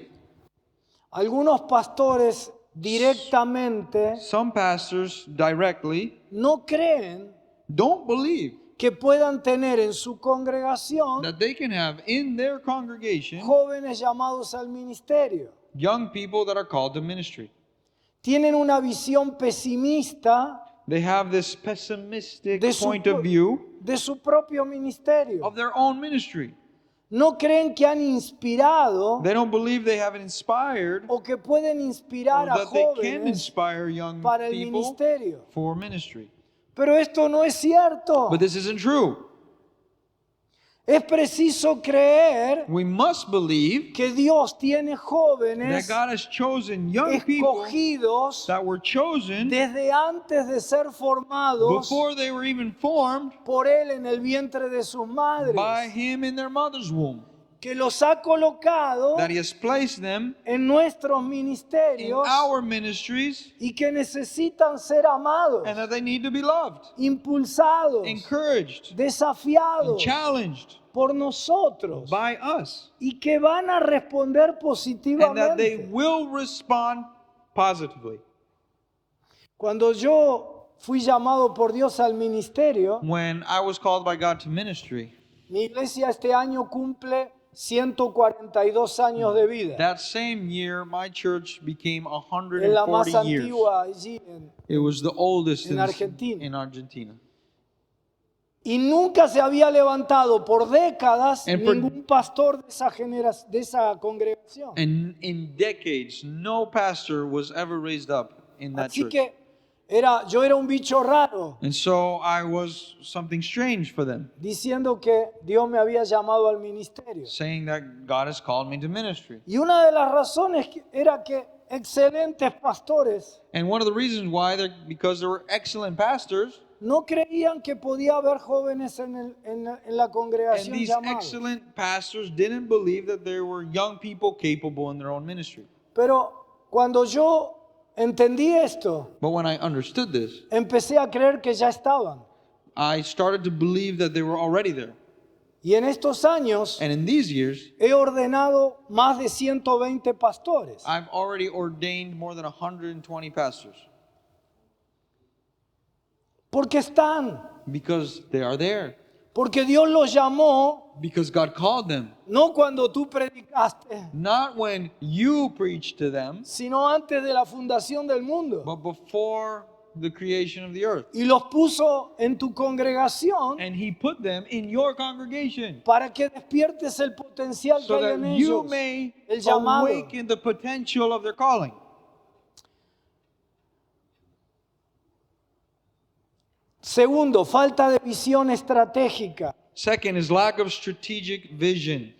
Algunos pastores directamente Some pastors directly no creen don't believe que puedan tener en su congregación that they can have in their congregation jóvenes llamados al ministerio. young people that are called to ministry. Tienen una visión pesimista They have this pessimistic de su, point of view de su propio ministerio. of their own ministry. No creen que han inspirado They don't believe they have inspired o que pueden or inspirar a that they can jóvenes inspire young para el people ministerio. for ministry. Pero esto no es cierto. But this isn't true. Es preciso creer We must believe que Dios tiene that jóvenes God has chosen young people escogidos that were chosen desde antes de ser formados before they were even formed por Él en el vientre de sus madres, by Him in their mother's womb. que los ha colocado That He has placed them en nuestros in ministerios our ministries y que necesitan ser amados, and that they need to be loved, impulsados, encouraged, and desafiados challenged por nosotros by us, y que van a responder and that they positivamente. will respond positively. Cuando yo fui llamado por Dios al ministerio, When I was called by God to ministry, mi iglesia este año cumple 142 años de vida. that same year my church became Es la más 140 years. antigua allí It was the oldest En Argentina. in Argentina. y nunca se había levantado por décadas And for- ningún pastor de esa congregación. And in decades, no pastor was ever raised up in that Así church. que yo era un bicho raro, And so I was something strange for them, diciendo que Dios me había llamado al ministerio. saying that God has called me to ministry. Y una de las razones era que excelentes pastores And one of the reasons why, because there were excellent pastors, no creían que podía haber jóvenes en la and congregación these llamados. excellent pastors didn't believe that there were young people capable in their own ministry. Pero cuando yo entendí esto, But when I understood this, empecé a creer que ya estaban. I started to believe that they were already there. Y en estos años And in these years, he ordenado más de 120 pastores. I've already ordained more than 120 pastors Porque están, because they are there. Porque Dios los llamó because God called them. no cuando tú predicaste, Not when you preached to them, sino antes de la fundación del mundo. but before the creation of the earth. Y los puso en tu congregación And He put them in your congregation para que despiertes el potencial que so hay that en you ellos, may el llamado. awaken the potential of their calling. Segundo, falta de visión estratégica. Second is lack of strategic vision.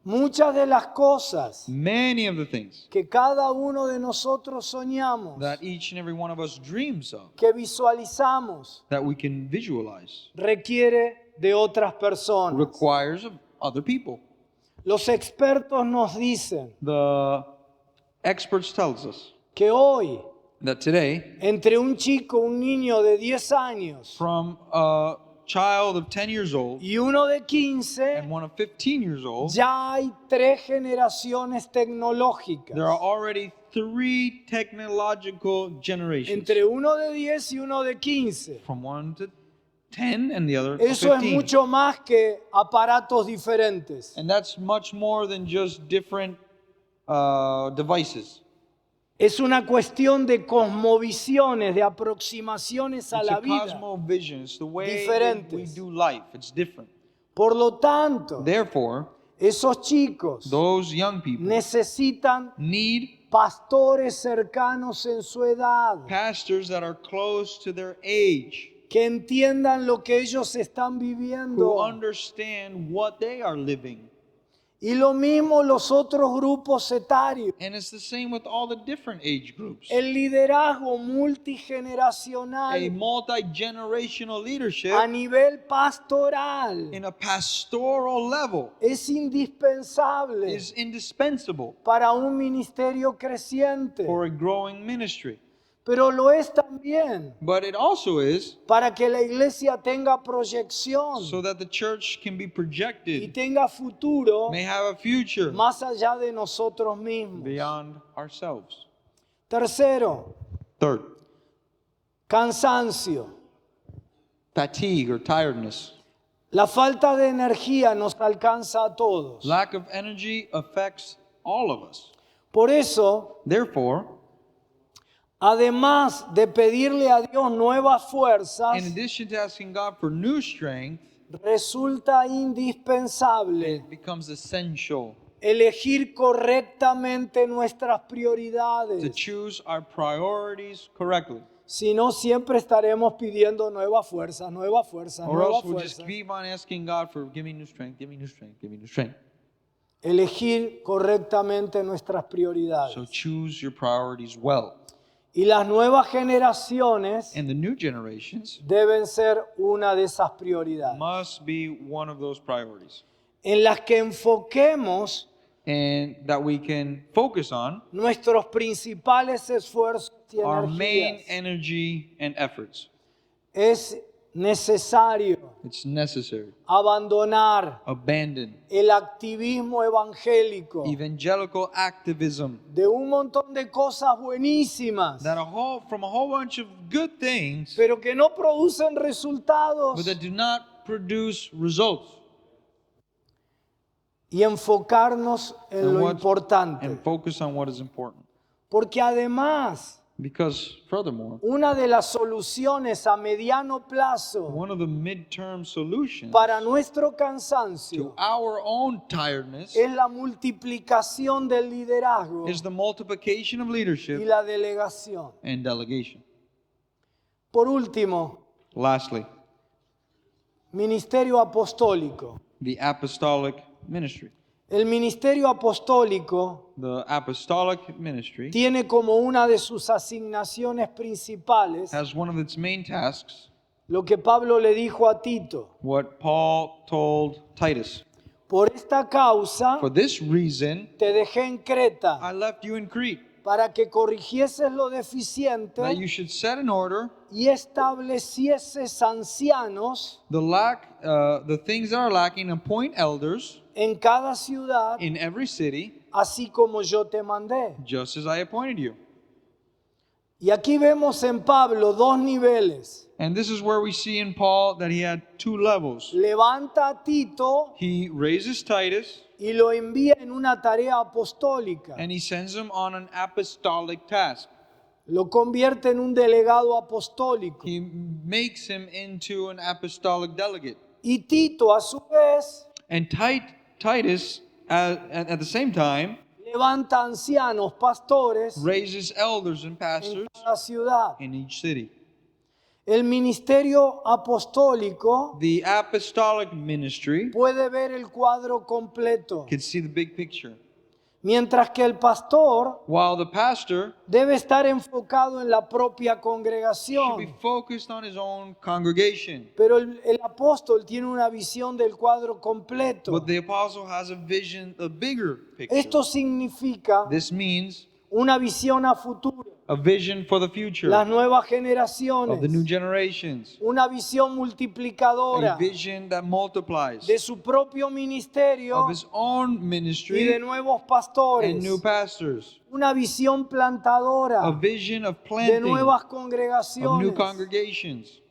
Muchas de las cosas Many of the things que cada uno de nosotros soñamos, that each and every one of us dreams of, que visualizamos, that we can visualize, requiere de otras personas. requires of other people. Los expertos nos dicen The experts tells us que hoy, that today, entre un chico, un niño de 10 años from a child of 10 years old y uno de 15, and one of 15 years old, ya hay 3 generaciones tecnológicas. there are already 3 technological generations. Entre uno de 10 y uno de 15. From 1 to 10 and the other to Eso es 15. mucho más que aparatos diferentes. And that's much more than just different devices. Es una cuestión de cosmovisiones, de aproximaciones a It's la a vida. cosmovision. It's the way that we Diferentes. do life. It's different. Por lo tanto, Therefore, esos chicos those young people necesitan need pastores cercanos en su edad, pastors that are close to their age, que entiendan lo que ellos están who viviendo. understand what they are living. Y lo mismo los otros grupos etarios. And it's the same with all the different age groups. El liderazgo A multigeneracional multi-generational leadership a nivel pastoral in a pastoral level es indispensable is indispensable para un ministerio creciente, for a growing ministry. pero lo es también But it also is para que la iglesia tenga proyección so that the church can be y projected, tenga futuro may have a future más allá de nosotros mismos. beyond ourselves. Tercero, Third, cansancio. fatigue or tiredness. La falta de energía nos alcanza a todos. Lack of energy affects all of us. Por eso, Therefore, además de pedirle a Dios nuevas fuerzas, in addition to asking God for new strength, resulta indispensable it becomes essential elegir correctamente nuestras to prioridades. choose our priorities correctly. Si no, siempre estaremos pidiendo nuevas fuerzas, nuevas fuerzas, Or nuevas else we'll just fuerzas. keep on asking God for give me new strength, give me new strength, give me new strength. Elegir correctamente nuestras So prioridades. choose your priorities well. Y las nuevas generaciones And the new generations deben ser una de esas prioridades, must be one of those priorities. en las que enfoquemos And that we can focus on nuestros principales esfuerzos y our main energías. energy and efforts. Es necesario It's necessary. abandonar Abandon el activismo evangélico evangelical activism de un montón de cosas buenísimas, that from a whole bunch of good things, pero que no producen resultados, but that do not produce results. y enfocarnos en lo importante. And focus on what is important. Porque además, Because furthermore, una de las soluciones a mediano plazo one of the midterm solutions para nuestro to cansancio our own tiredness es la multiplicación del liderazgo is the multiplication of y leadership la delegación. and delegation. Por último, Lastly, ministerio apostólico. the apostolic ministry. El ministerio apostólico The apostolic ministry tiene como una de sus asignaciones principales has one of its main tasks lo que Pablo le dijo a Tito. what Paul told Titus. Por esta causa For this reason, te dejé en Creta I left you in Crete, para que corrigieses lo deficiente that you should set in order y establecieses ancianos the things that are lacking, and appoint elders en cada ciudad, in every city, así como yo te mandé. just as I appointed you. Y aquí vemos en Pablo dos niveles. And this is where we see in Paul that he had two levels. Levanta a Tito He raises Titus y lo envía en una tarea apostólica. and he sends him on an apostolic task. Lo convierte en un delegado apostólico. He makes him into an apostolic delegate. Y Tito, a su vez, And Titus, at the same time, levanta ancianos, pastores raises elders and en pastors cada ciudad. in each city. El ministerio apostólico The apostolic ministry puede ver el cuadro completo, can see the big picture, mientras que el pastor while the pastor debe estar enfocado en la propia should be congregación. focused on his own congregation. Pero el apóstol tiene una visión del cuadro completo. But the apostle has a vision, a bigger picture. Esto significa This means una visión a futuro, a vision for the future las nuevas of the new generaciones, generations, una visión a multiplicadora vision that multiplies de su propio ministerio of his own y de ministry nuevos pastores, and new pastors, una visión a plantadora vision of de planting nuevas of congregaciones. new congregations.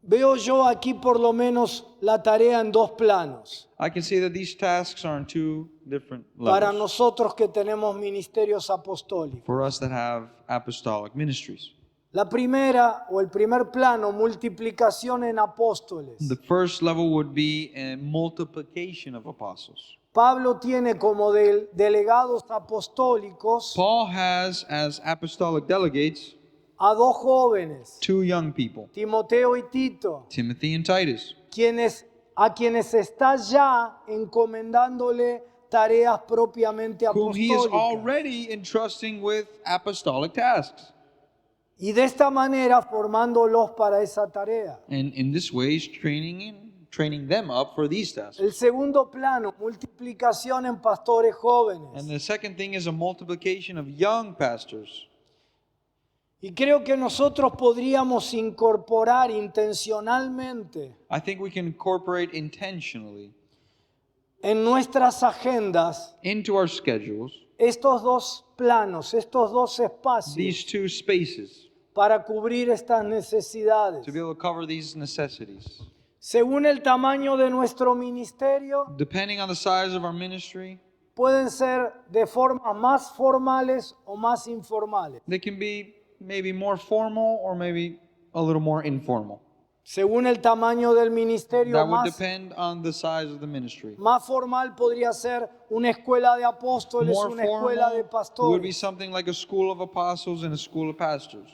Veo yo aquí por lo menos la tarea en dos planos, I can see that these tasks are on two different para levels nosotros que tenemos ministerios apostólicos. for us that have apostolic ministries. La primera o el primer plano, multiplicación en apóstoles. The first level would be a multiplication of apostles. Pablo tiene como delegados apostólicos Paul has as apostolic delegates a dos jóvenes, two young people, Timoteo y Tito, Timothy and Titus, a quienes está ya encomendándole tareas propiamente whom he is apostólicas. already entrusting with apostolic tasks. Y de esta manera formándolos para esa tarea. And in this way, he's training them up for these tasks. El segundo plano, multiplicación en pastores jóvenes. And the second thing is a multiplication of young pastors. Y creo que nosotros podríamos incorporar intencionalmente I think we can incorporate intentionally en nuestras agendas into our schedules estos dos planos, estos dos espacios these two spaces para cubrir estas necesidades. to be able to cover these necessities. Según el tamaño de nuestro ministerio, Depending on the size of our ministry, pueden ser de formas más formales o más informales. they can be maybe more formal or maybe a little more informal. Según el tamaño del ministerio, That would depend on the size of the ministry. más formal podría ser una escuela de apóstoles, More una escuela de formal would be pastores. something like a school of apostles and a school of pastors.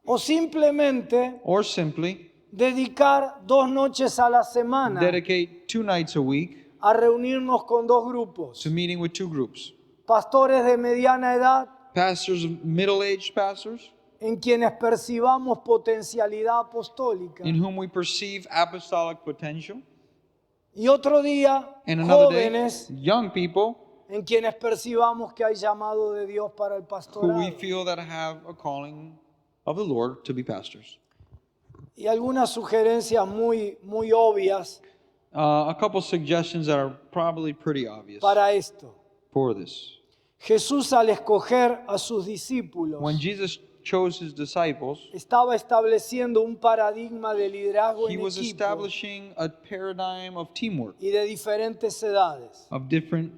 O simplemente Or simply dedicar 2 noches a la semana dedicate 2 nights a week a reunirnos con dos grupos. to meeting with two groups. Pastores de mediana edad Pastors, middle-aged pastors, en quienes percibamos potencialidad apostólica. in whom we perceive apostolic potential. Y otro día, And another day, jóvenes young people en quienes percibamos que hay llamado de Dios para el who we pastorado. feel that have a calling of the Lord to be pastors. Y algunas sugerencias muy obvias A couple suggestions that are probably pretty obvious para esto. for this. Jesús, al escoger a sus discípulos, When Jesus chose his disciples, estaba estableciendo un paradigma de liderazgo he en was equipo establishing a paradigm of teamwork, y de diferentes edades. of different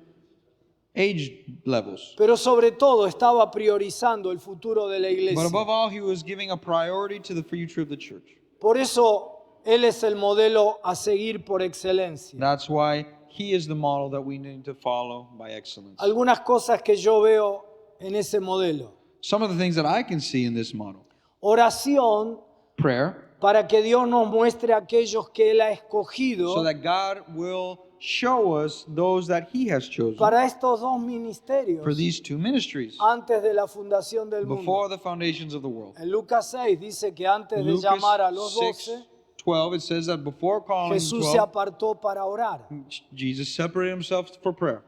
age levels. Pero sobre todo estaba priorizando el futuro de la But iglesia. above all, he was giving a priority to the future of the church. Por eso Él es el modelo a seguir por excelencia. That's why he is the model that we need to follow by excellence. Algunas cosas que yo veo en ese modelo. Some of the things that I can see in this model: Oración prayer, para que Dios nos muestre a aquellos que Él ha escogido so that God will show us those that he has chosen para estos dos ministerios for these two ministries antes de la fundación del before mundo. the foundations of the world. En Lucas 6 dice que antes de Lucas llamar a los 12, 6:12, it says that before calling Jesús se 12, apartó para orar. Jesus separated himself for prayer.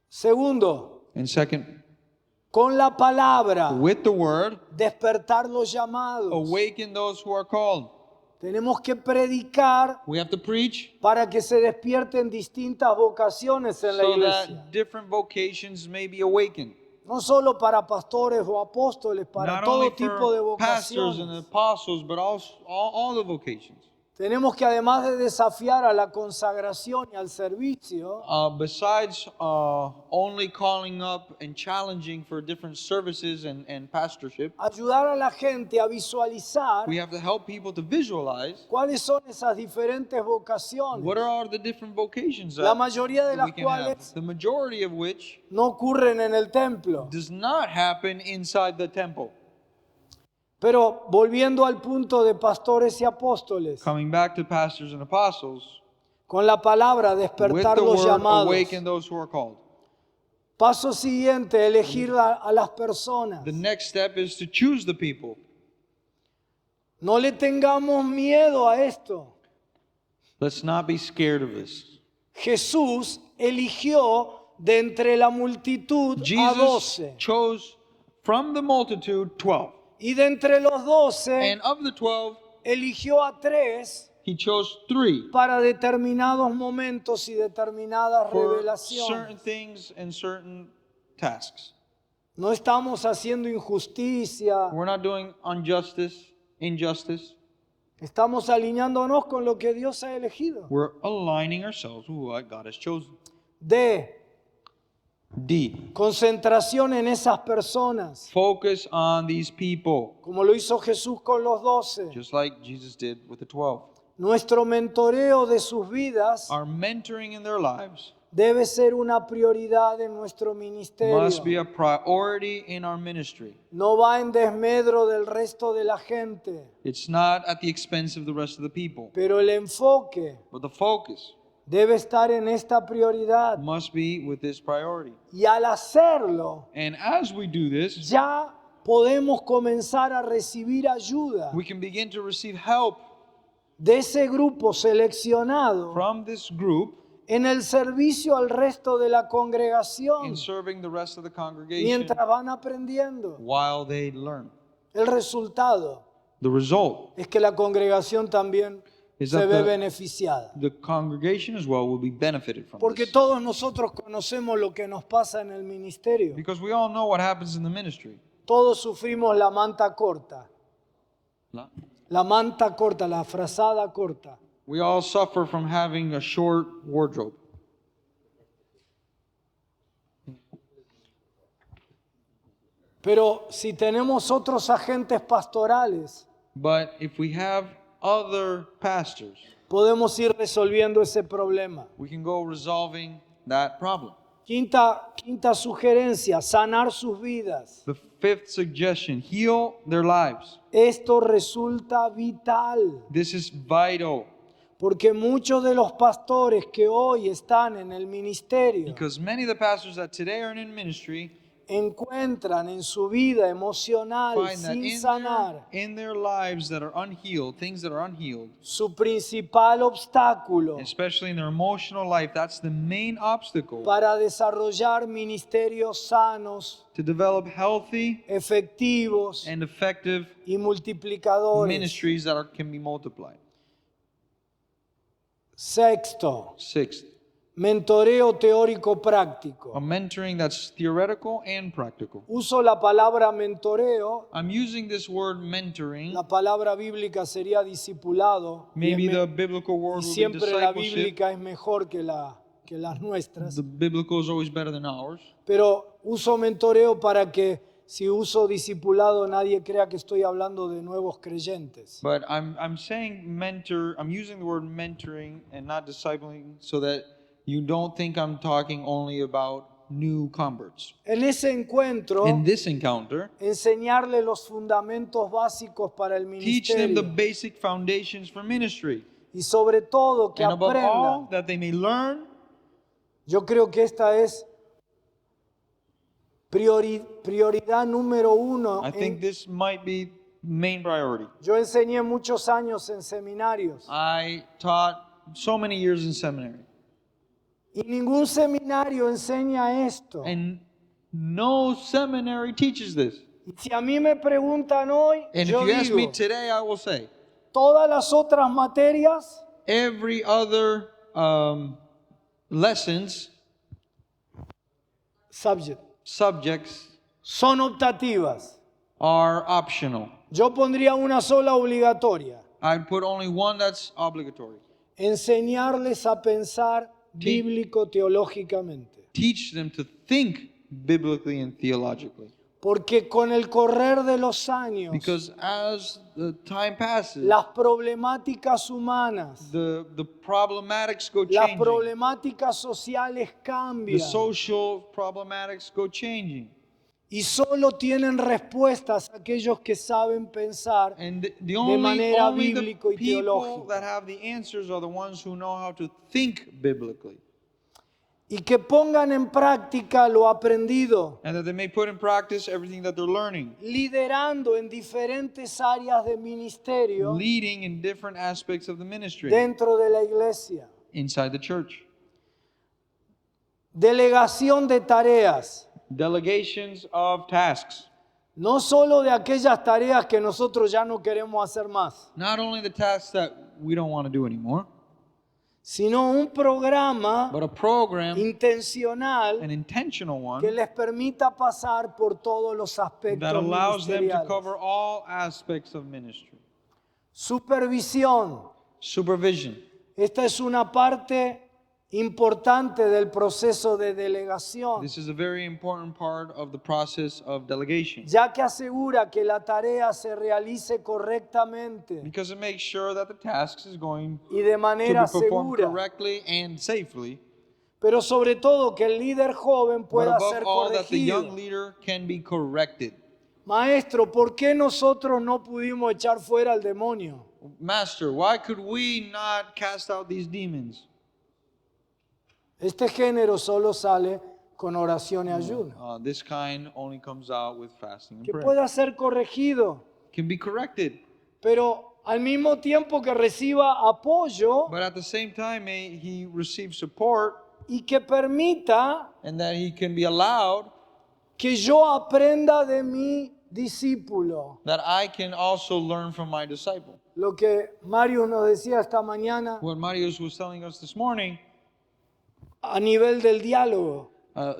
Segundo, And second, con la palabra, with the word, despertar los llamados. awaken those who are called. Tenemos que predicar We have to preach para que se despierten distintas vocaciones en la so iglesia. that different vocations may be awakened. No solo para pastores o apóstoles, para not only todo tipo de for pastors and vocaciones. apostles, but also all the vocations. Tenemos que, además de desafiar a la consagración y al servicio, Besides only calling up and challenging for different services and pastorship, ayudar a la gente a visualizar we have to help people to visualize cuáles son esas diferentes vocaciones, what are all the different vocations la that mayoría de we las can have. cuales The majority of which no ocurren en el templo. does not happen inside the temple. Pero volviendo al punto de pastores y apóstoles, Coming back to pastors and apostles, con la palabra with despertar the los word llamados. awaken those who are called. Paso siguiente, elegir a las personas. The next step is to choose the people. No le tengamos miedo a esto. Let's not be scared of this. Jesús eligió de entre la multitud a Jesus 12. chose from the multitude 12. Y de entre los 12 And of the 12, eligió a 3 he chose 3 para determinados momentos y determinadas for certain revelaciones. things and certain tasks. No estamos haciendo injusticia, We're not doing injustice. estamos alineándonos con lo que Dios ha elegido. We're aligning ourselves with what God has chosen. D. D. Concentración en esas personas, Focus on these people, como lo hizo Jesús con los 12. just like Jesus did with the 12. Nuestro mentoreo de sus vidas Our mentoring in their lives debe ser una prioridad en nuestro ministerio. must be a priority in our ministry. No va en desmedro del resto de la gente, It's not at the expense of the rest of the people, pero el enfoque but the focus debe estar en esta prioridad. must be with this priority. Y al hacerlo, And as we do this, ya podemos comenzar a recibir ayuda we can begin to receive help de ese grupo seleccionado from this group en el servicio al resto de la congregación in serving the rest of the congregation mientras van aprendiendo. while they learn. El resultado The result es que la congregación también is se that ve beneficiada. the congregation as well will be benefited from Porque this. todos nosotros conocemos lo que nos pasa en el ministerio. Because we all know what happens in the ministry. Todos sufrimos la manta corta. La manta corta, la frazada corta. We all suffer from having a short wardrobe. Pero si tenemos otros agentes pastorales, But if we have other pastors, podemos ir resolviendo ese problema. we can go resolving that problem. Quinta sugerencia, sanar sus vidas. The fifth suggestion, heal their lives. Esto resulta vital, This is vital porque muchos de los pastores que hoy están en el ministerio because many of the pastors that today are in ministry encuentran en su vida emocional find that sin sanar in their lives that are unhealed, things that are unhealed, su principal obstáculo especially in their emotional life, that's the main obstacle para desarrollar ministerios sanos, to develop healthy efectivos and effective y multiplicadores. ministries that can be multiplied. Sexto, Sixth, mentoreo teórico práctico. a mentoring that's theoretical and practical. Uso la palabra mentoreo, I'm using this word mentoring. la palabra bíblica sería discipulado. y Maybe es me- the biblical y word would be siempre la discipleship. bíblica es mejor que las nuestras. The biblical is always better than ours. Pero uso mentoreo para que si uso discipulado nadie crea que estoy hablando de nuevos creyentes. But I'm saying mentor, I'm using the word mentoring and not discipling so that you don't think I'm talking only about new converts. En ese encuentro, In this encounter, enseñarle los fundamentos básicos para el teach them the ministerio basic foundations for ministry. y sobre todo que And above all, aprendan. that they may learn. Yo creo que esta es prioridad número uno. I think this might be main priority. Yo enseñé muchos años en seminarios I taught so many years in seminary. y ningún seminario enseña esto. And no seminary teaches this. Y si a mí me preguntan hoy, And if yo you ask me digo, today, I will say, todas las otras materias every other lessons, subject, subjects son optativas. are optional. Yo pondría una sola obligatoria. I'd put only one that's obligatory. Enseñarles a pensar bíblico-teológicamente. Teach them to think biblically and theologically. Porque con el correr de los años, Because as the time passes, las problemáticas humanas, the problematics go las changing. problemáticas sociales The cambian social problematics go changing. y solo tienen respuestas aquellos que saben pensar And the de only manera the bíblico y people teológica. that have the answers are the ones who know how to think biblically. Y que pongan en práctica lo aprendido, And that they may put in practice everything that they're learning. liderando en diferentes áreas de ministerio Leading in different aspects of the ministry dentro de la iglesia. inside the church. Delegación de tareas, Delegations of tasks. no solo de aquellas tareas que nosotros ya no queremos hacer más, Not only the tasks that we don't want to do anymore, sino un programa but a program, intencional an intentional que one, les permita pasar por todos los that aspectos allows them to ministeriales. cover all aspects of ministry. Supervisión. Supervision. Esta es una parte importante del proceso de delegación, This is a very important part of the process of delegation ya que asegura que la tarea se realice correctamente because it makes sure that the task is going y de to manera be performed segura, correctly and safely, pero sobre todo que el líder joven but pueda above ser all that the corregido. young leader can be corrected. Maestro, ¿por qué nosotros no pudimos echar fuera al demonio? Master, why could we not cast out these demons? Este género solo sale con oración y ayuno. This kind only comes out with fasting and Que prayer. pueda ser corregido, Can be corrected, pero al mismo tiempo que reciba apoyo but at the same time may he receive support y que permita and that he can be allowed que yo aprenda de mi discípulo. that I can also learn from my disciple. Lo que Mario nos decía esta mañana What Marius was telling us this morning, a nivel del diálogo.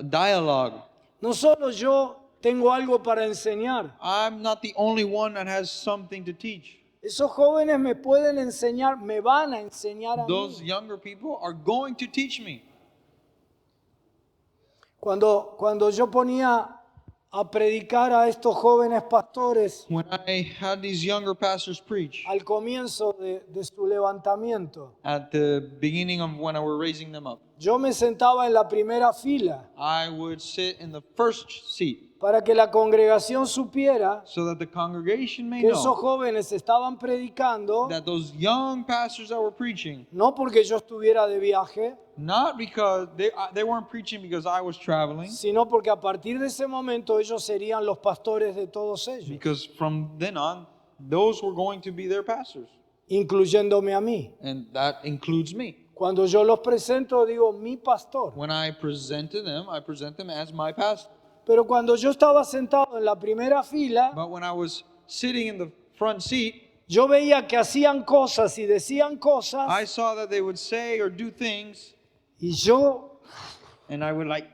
dialogue. No solo yo tengo algo para enseñar. I'm not the only one that has something to teach. Esos jóvenes me pueden enseñar, me van a enseñar a Those mí. younger people are going to teach me. Cuando yo ponía a predicar a estos jóvenes pastores When I had these younger pastors preach al comienzo de su levantamiento, at the beginning of when I were raising them up, yo me sentaba en la primera fila I would sit in the first seat para que la congregación supiera so that the congregation may que esos know jóvenes estaban predicando that those young pastors that were preaching, no porque yo estuviera de viaje, not because they weren't preaching because I was traveling, sino porque a partir de ese momento ellos serían los pastores de todos ellos, because from then on, those were going to be their pastors. incluyéndome a mí. And that includes me. Cuando yo los presento, digo mi pastor. When I present to them, I present them as my pastor. Pero cuando yo estaba sentado en la primera fila, But when I was sitting in the front seat, yo veía que hacían cosas y decían I cosas saw that they would say or do things, y yo, and I would like,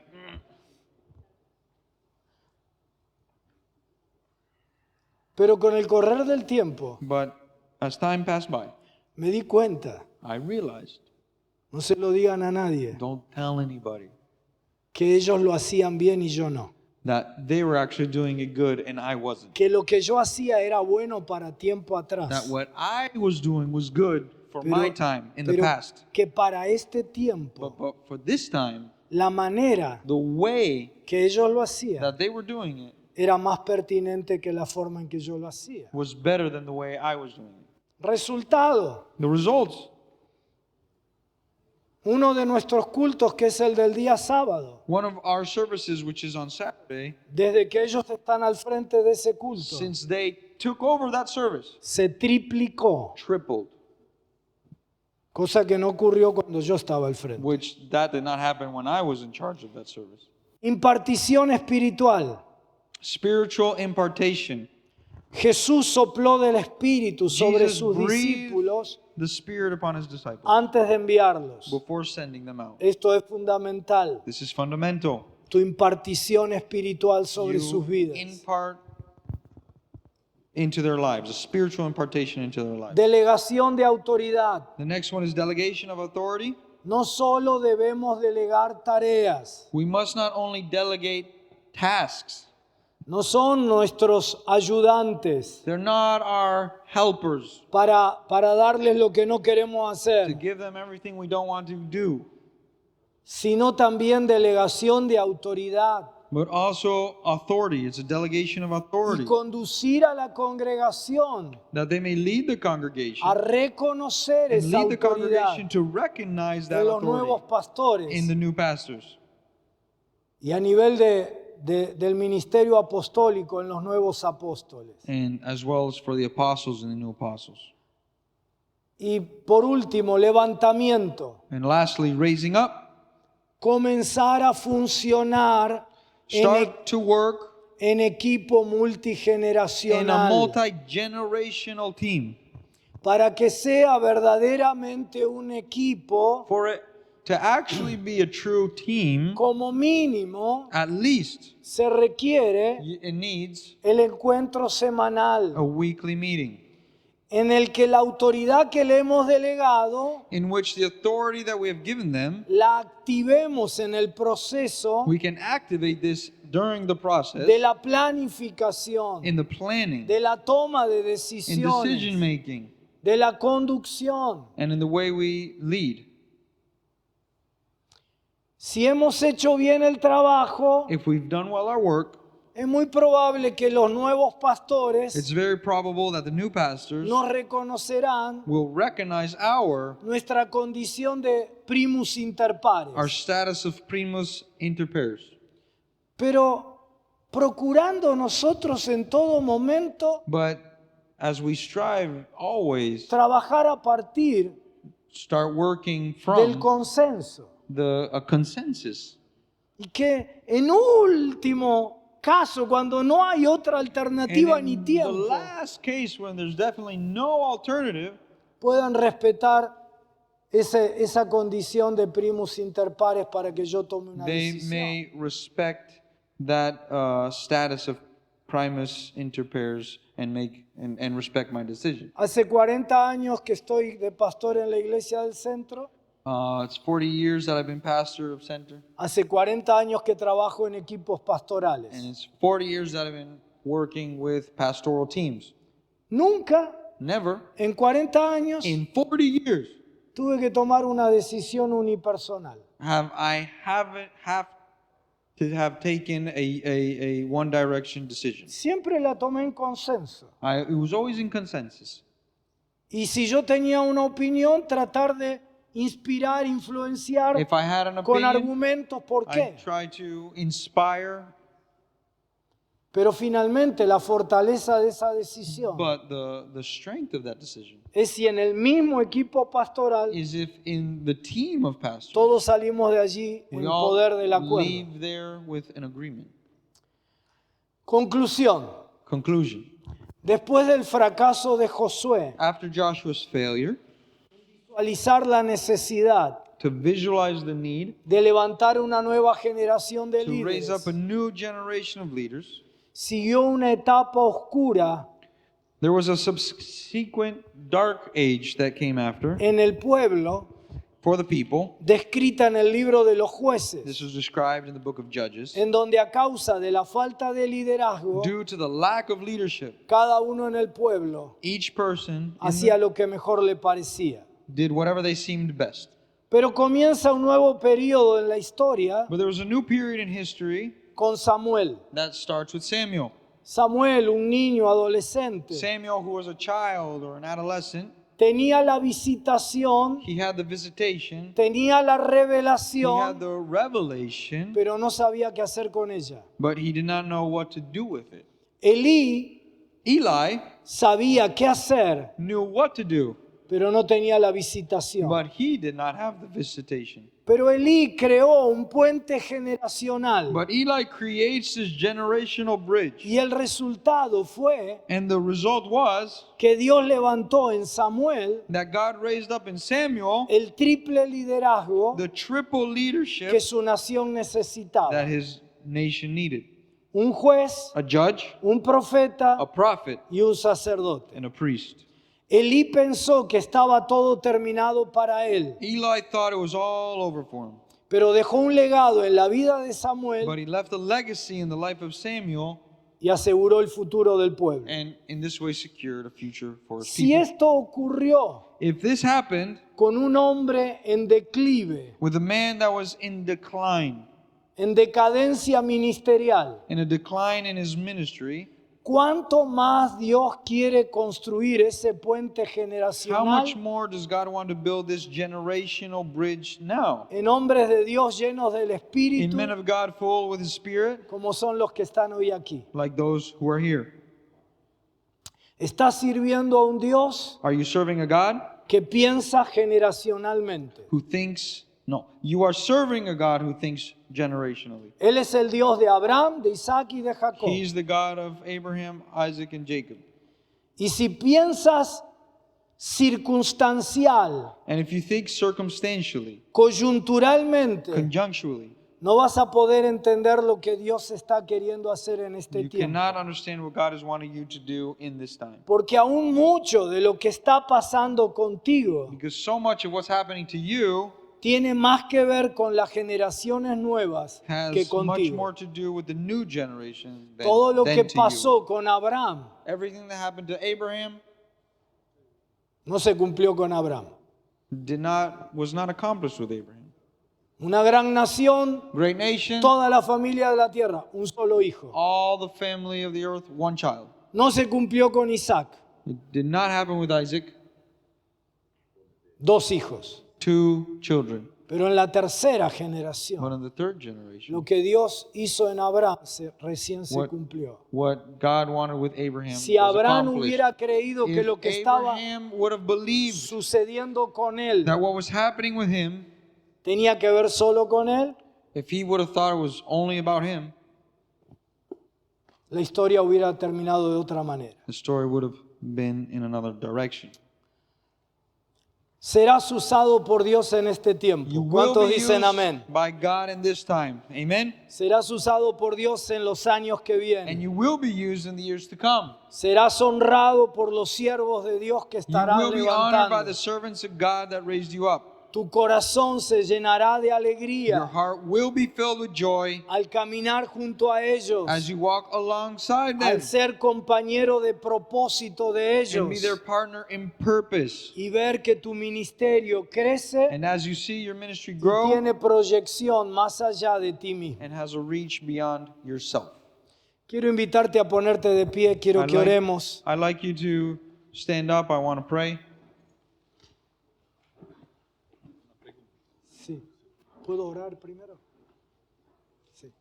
pero con el correr del tiempo but as time passed by, me di cuenta, I realized, no se lo digan a nadie, don't tell anybody, que ellos lo hacían bien y yo no. that they were actually doing it good and I wasn't. Que lo que yo hacía era bueno para tiempo That atrás. what I was doing was good for Pero- my time in the pero past. que para este tiempo, But for this time, la manera the way que ellos lo hacían that they were doing it era más pertinente que la forma en que yo lo hacía. was better than the way I was doing it. Resultado, The results, uno de nuestros cultos, que es el del día sábado, one of our services, which is on Saturday, desde que ellos están al frente de ese culto, since they took over that service, se triplicó, tripled, cosa que no ocurrió cuando yo estaba al frente. which that did not happen when I was in charge of that service. Impartición espiritual. Spiritual impartation. Jesús sopló del Espíritu sobre Jesus sus breathed discípulos the Spirit upon his disciples antes de enviarlos. before sending them out. Esto es fundamental. This is fundamental. tu impartición espiritual sobre sus You vidas. impart into their lives, a spiritual impartation into their lives. Delegación de autoridad. The next one is delegation of authority. No solo debemos delegar tareas, We must not only delegate tasks, no son nuestros ayudantes they're not our helpers para darles lo que no queremos to hacer, give them everything we don't want to do, sino también delegación de autoridad but also authority. It's a delegation of y authority conducir a la congregación that they may lead the congregation a reconocer and esa lead the autoridad congregation to recognize that en los nuevos authority pastores in the new pastors. y a nivel del ministerio apostólico en los nuevos apóstoles. And as well as for the apostles and the new apostles. Y por último, levantamiento. And lastly, raising up. Comenzar a funcionar Start to work en equipo in a multigeneracional multi-generational team para que sea verdaderamente un equipo. for it to actually be a true team. Como mínimo At least se requiere it needs el encuentro semanal a weekly meeting en el que la autoridad que le hemos delegado in which the authority that we have given them, la activemos en el proceso we can activate this during the process, de la planificación, in the planning, de la toma de in decision decisiones, making, de la conducción. and in the way we lead. Si hemos hecho bien el trabajo, If we've done well our work, es muy probable que los nuevos it's pastores very probable that the new pastors nos reconocerán will recognize nuestra condición de primus inter our pares. status of primus inter pares. Pero procurando nosotros en todo momento But as we strive always, trabajar a partir start working del from consenso. a consensus. Y que en último caso, cuando no hay otra And alternativa ni in the tiempo, last case, when there's definitely no alternative, puedan respetar esa condición de primus inter pares para que yo tome una they decisión. may respect that status of primus inter pares and respect my decision. Hace 40 años que estoy de pastor en la iglesia del centro. It's 40 years that I've been pastor of Center, Hace 40 años que trabajo en equipos and pastorales. it's 40 years that I've been working with pastoral teams. Nunca Never en 40 años in 40 years tuve que tomar una decisión unipersonal. have to have taken a one direction decision. Siempre la tomé en consenso. It was always in consensus. Y si yo tenía una opinión, tratar de inspirar, influenciar If I had an con opinion, argumentos por I qué. try to inspire, Pero finalmente la fortaleza de esa decisión but the strength of that decision es si en el mismo equipo pastoral is if in the team of pastors, todos salimos de allí en we all poder del acuerdo. leave there with an agreement. Conclusión. Conclusion. Después del fracaso de Josué, After Joshua's failure visualizar la necesidad to visualize the need de levantar una nueva generación de to raise up a líderes, new generation of leaders, siguió una etapa oscura there was a subsequent dark age that came after en el pueblo, for the people. descrita en el libro de los This jueces, was described in the book of Judges. en donde a causa de la falta de liderazgo, Due to the lack of leadership, cada uno en el pueblo each person hacía lo que mejor le parecía. did whatever they seemed best. Pero comienza un nuevo periodo en la historia But there was a new period in history con Samuel. that starts with Samuel. Samuel, un niño adolescente, Samuel, who was a child or an adolescent, tenía la visitación, he had the visitation, tenía la he had revelación, the revelation, pero no sabía qué hacer con ella. but he did not know what to do with it. Elí Eli sabía qué hacer, knew what to do, pero no tenía la visitación. but he did not have the visitation. Pero Elí creó un puente generacional But Eli creates this generational bridge, y el resultado fue and the result was que Dios levantó en Samuel that God raised up in Samuel el triple liderazgo the triple leadership que su nación necesitaba. that his nation needed. Un juez, A judge, un profeta a prophet, y un sacerdote. and a priest. Elí pensó que estaba todo terminado para él, Eli thought it was all over for him, pero dejó un legado en la vida de but Samuel he left a legacy in the life of Samuel, y aseguró el futuro del pueblo. and in this way secured a future for his Si people. esto ocurrió If this happened con un hombre en declive, with a man that was in decline, en decadencia ministerial, in a decline in his ministry, ¿cuánto más Dios quiere construir ese puente how much generacional more does God want to build this generational bridge now? en hombres de Dios llenos del In Espíritu, men of God full with his spirit, como son los que están hoy aquí? like those who are here. ¿Estás sirviendo a un Dios Are you serving a God que piensa generacionalmente? who thinks? No, you are serving a God who thinks generationally. Él es el Dios de Abraham, de Isaac y de Jacob. He's the God of Abraham, Isaac, and Jacob. Y si piensas circunstancial, And if you think circumstantially, coyunturalmente, conjuncturally, no vas a poder entender lo que Dios está queriendo hacer en este you tiempo. cannot understand what God is wanting you to do in this time. Porque aún mucho de lo que está pasando contigo Because so much of what's happening to you tiene más que ver con las generaciones nuevas que has much contigo. more to do with the new generation than, Todo lo than que to you. pasó con Abraham Everything that happened to Abraham no se cumplió con Abraham. was not accomplished with Abraham. Una gran nación, Great nation, toda la familia de la tierra, un solo hijo. all the family of the earth, one child. No se cumplió con Isaac, It did not happen with Isaac, 2 hijos. 2 children. Pero en la tercera But generación, in the third generation, lo que Dios hizo en Abraham recién se What- cumplió. what God wanted with Abraham Si was Abraham accomplished. hubiera creído que If lo que estaba Abraham would have believed sucediendo con él that what was happening with him, tenía que ver solo con él, if he would have thought it was only about him, la historia hubiera terminado de otra manera. the story would have been in another direction. Serás usado por Dios en este You tiempo. will ¿Cuántos be dicen used amén? by God in this time. Amen? Serás usado por Dios en los años que And vienen. you will be used in the years to come. Serás honrado por los siervos de Dios que You estarán will be honored by levantando. the servants of God that raised you up. Tu corazón se llenará de Your alegría heart will be filled with joy al caminar junto a ellos, as you walk alongside them al ser compañero de propósito de and ellos be their partner in purpose. y ver que tu ministerio crece And as you see your ministry y grow tiene proyección más allá de ti mismo. and has a reach beyond yourself. Quiero invitarte a ponerte de pie, quiero I'd que like- oremos. I'd like you to stand up. I want to pray. Sí. ¿Puedo orar primero? Sí.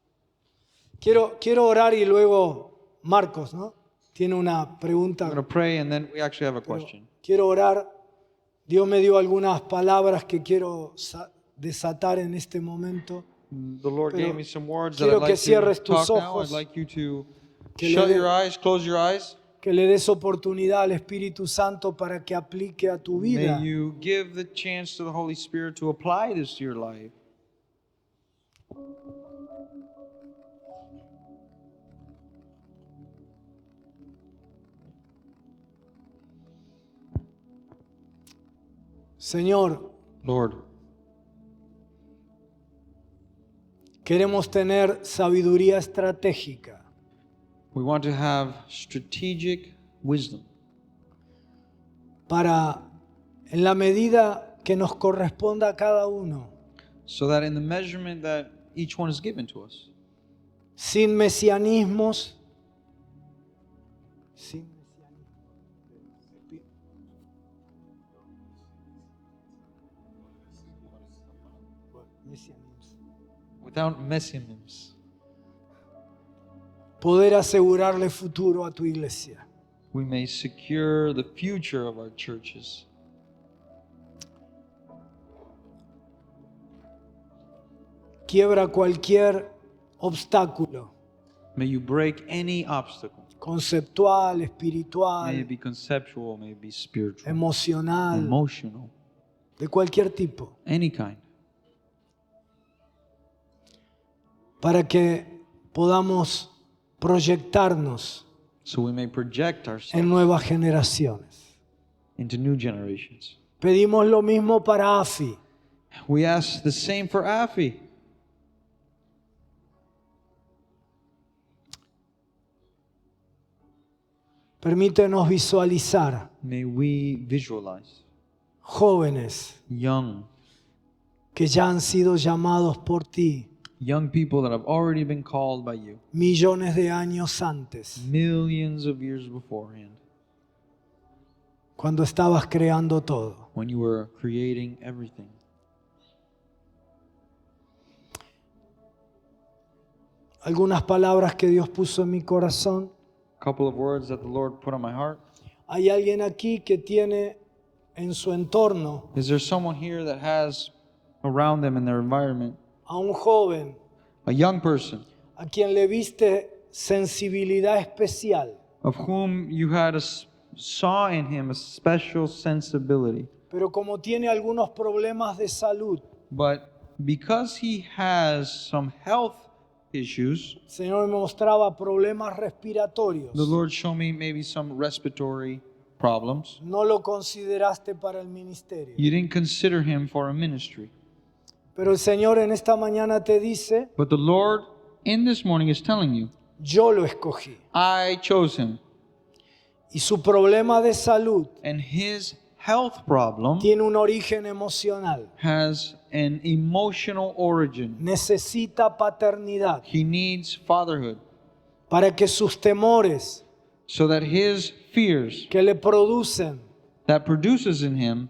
Quiero orar y luego Marcos, ¿no? Tiene una pregunta. I'm going to pray and then we actually have a Pero question. quiero orar. Dios me dio algunas palabras que quiero desatar en este momento. The Lord Pero gave me some words that quiero I'd que like to cierres tus talk now. ojos, I'd like you to que le shut dé- your eyes, close your eyes. Que le des oportunidad al Espíritu Santo para que aplique a tu vida. May you give the chance to the Holy Spirit to apply this to your life. Señor, Lord, queremos tener sabiduría estratégica we want to have strategic wisdom para, en la medida que nos corresponda a cada uno, so that in the measurement that each one is given to us, sin mesianismos, sin mesianismos, without messianims, poder asegurarle futuro a tu iglesia. we may secure the future of our churches. Quiebra cualquier obstáculo May you break any obstacle. conceptual, May espiritual, it be conceptual, may it be spiritual, emocional, emotional, de cualquier tipo, any kind. para que podamos proyectarnos so we may project ourselves en nuevas generaciones. into new generations. Pedimos lo mismo para AFI. We ask the same for AFI. Permítenos visualizar May we visualize jóvenes young que ya han sido llamados por ti people that have already been called by you millones de años antes, millions of years beforehand, cuando estabas creando todo. when you were creating everything. Algunas palabras que Dios puso en mi corazón. A couple of words that the Lord put on my heart. Hay alguien aquí que tiene en su entorno Is there someone here that has around them in their environment a un joven a young person a quien le viste sensibilidad especial, of whom you had saw in him a special sensibility, pero como tiene algunos problemas de salud, but because he has some health issues, el Señor me mostraba problemas respiratorios, the Lord showed me maybe some respiratory problems. no lo consideraste para el ministerio. You didn't consider him for a ministry. Pero el Señor en esta mañana te dice, But the Lord in this morning is telling you, yo lo escogí. I chose him. Y su problema de salud And his health problem tiene un origen emocional. has an emotional origin. Necesita paternidad He needs fatherhood para que sus temores so that his fears que le producen that produces in him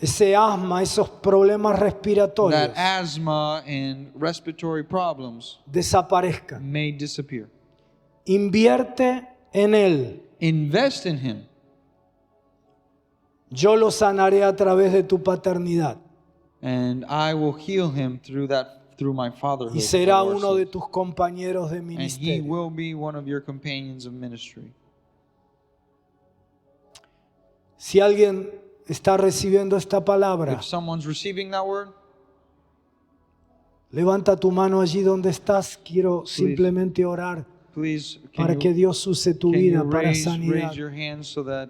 ese asma, esos problemas respiratorios, that asthma and respiratory problems desaparezcan. may disappear. Invierte en él. Invest in him. Yo lo sanaré a través de tu paternidad. And I will heal him through my fatherhood. Y será the Lord uno de says. tus compañeros de And he ministerio. will be one of your companions of ministry. Si alguien está recibiendo esta palabra, If someone's receiving that word, levanta tu mano allí donde estás. Quiero simplemente orar please para que Dios use tu can vida you para raise sanidad. your hands so that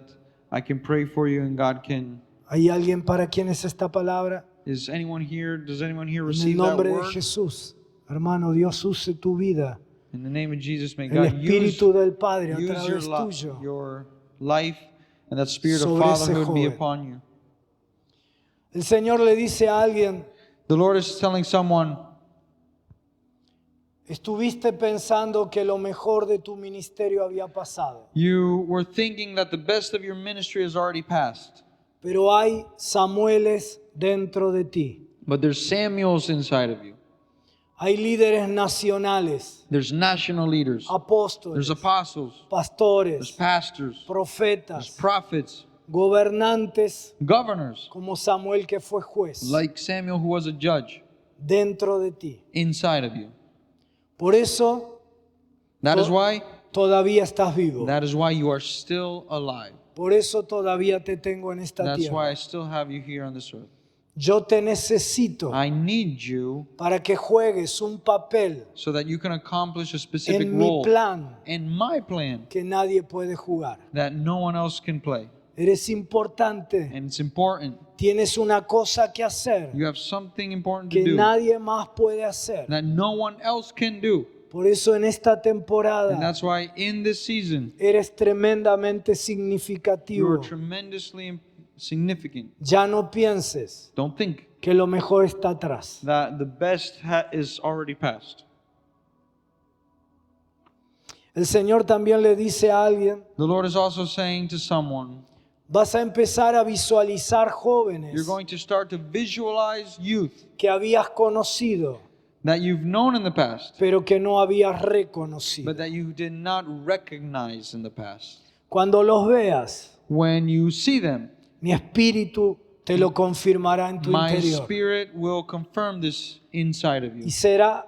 I can pray for you and God can. ¿Hay alguien para quien es esta palabra? Does anyone here En el receive that nombre de word? Jesús, hermano, Dios use tu vida. In the name of Jesus, may El God Espíritu del Padre a use través tuyo your life and that spirit of sobre ese fatherhood be joven. upon you. El Señor le dice a alguien, The Lord is telling someone, estuviste pensando que lo mejor de tu ministerio había pasado, you were thinking that the best of your ministry has already passed, pero hay Samueles dentro de ti. but there's Samuels inside of you. Hay líderes nacionales, There's national leaders. apóstoles, There's apostles. There's pastores, pastors. There's profetas, prophets. gobernantes, Governors. como Samuel que fue juez, Like Samuel, who was a judge, dentro de ti. inside of you. Por eso That is why. todavía estás vivo. That is why you are still alive. Por eso todavía te tengo en esta That's why tierra. I still have you here on this earth. Yo te necesito I need you para que juegues un papel so that you can accomplish a specific en mi role plan in my plan que nadie puede jugar. that no one else can play. Eres importante. And it's important. Tienes una cosa que hacer You have something important to que do nadie más puede hacer. that no one else can do. Por eso en esta And temporada that's why in this season, eres tremendamente you are significativo. tremendously significant. Ya no pienses Don't think que lo mejor está atrás. that the best is already past. El Señor también le dice a alguien, The Lord is also saying to someone, vas a empezar a visualizar you're jóvenes going to start to visualize youth que habías conocido, that you've known in the past, pero que no habías reconocido. but that you did not recognize in the past. Cuando los veas, When you see them, mi espíritu te lo confirmará en tu my interior. spirit will confirm this inside of Y you.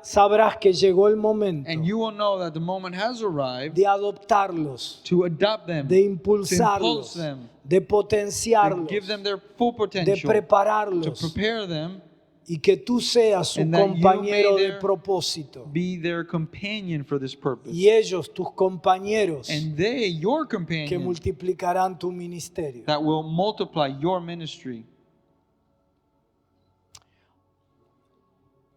sabrás que llegó el momento And you will know that the moment has arrived de adoptarlos, to adopt them, de to impulse impulsarlos, them, de to potenciarlos, give them their full de potential, to prepararlos prepare them y que tú seas su And that you compañero may de there propósito. be their companion for this purpose. Y ellos, tus compañeros, And they, your que companion, multiplicarán tu ministerio. that will multiply your ministry.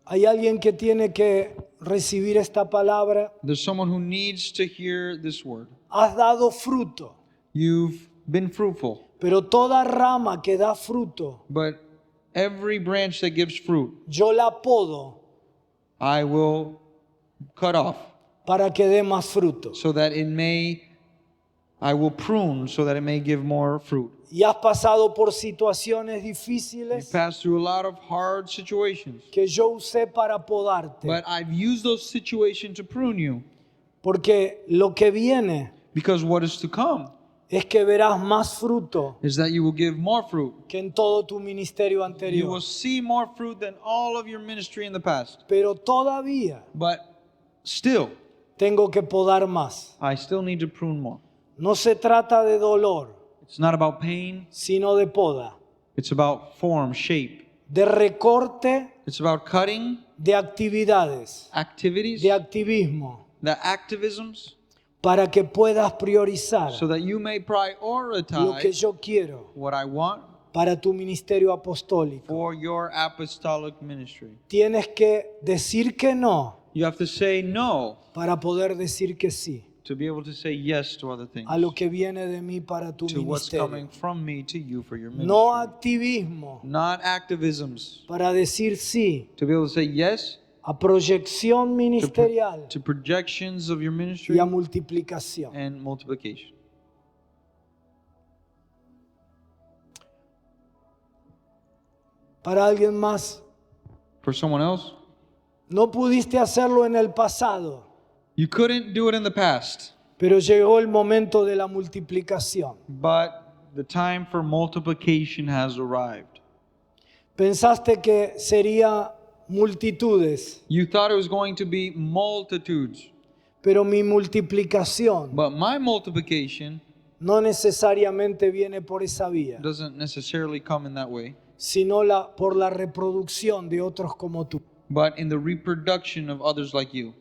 Hay alguien que tiene que recibir esta palabra. There's someone who needs to hear this word. Has dado fruto, You've been fruitful, pero toda rama que da fruto, but every branch that gives fruit, yo la podo I will cut off para que dé más fruto. so that I will prune so that it may give more fruit. Y has pasado por situaciones You difíciles pass through a lot of hard situations, que yo usé para podarte. but I've used those situations to prune you, Porque lo que viene because what is to come es que verás más fruto is that you will give more fruit. que en todo tu ministerio You anterior. will see more fruit than all of your ministry in the past. Pero todavía But still, tengo que podar más. I still need to prune more. No se trata de dolor, It's not about pain, sino de poda, it's about form, shape. de recorte It's about cutting de actividades, activities, de activismo, the activisms, para que puedas priorizar so that you may lo que prioritize yo quiero what I want para tu ministerio apostólico. for your apostolic ministry. Tienes que decir que no You have to say no para poder decir que sí to be able to say yes to other things, a lo que viene de mí para tu to what's ministerio. coming from me to you for your ministry. No activismo Not activisms, para decir sí to be able to say yes a proyección ministerial to projections of your ministry y a multiplicación. and multiplication. Para alguien más, For someone else, no pudiste hacerlo en el pasado, you couldn't do it in the past, pero llegó el momento de la multiplicación. but the time for multiplication has arrived. Pensaste que sería multitudes, You thought it was going to be multitudes, pero mi multiplicación but my multiplication no necesariamente viene por esa vía, doesn't necessarily come in that way, sino por la reproducción de otros como tú. but in the reproduction of others like you.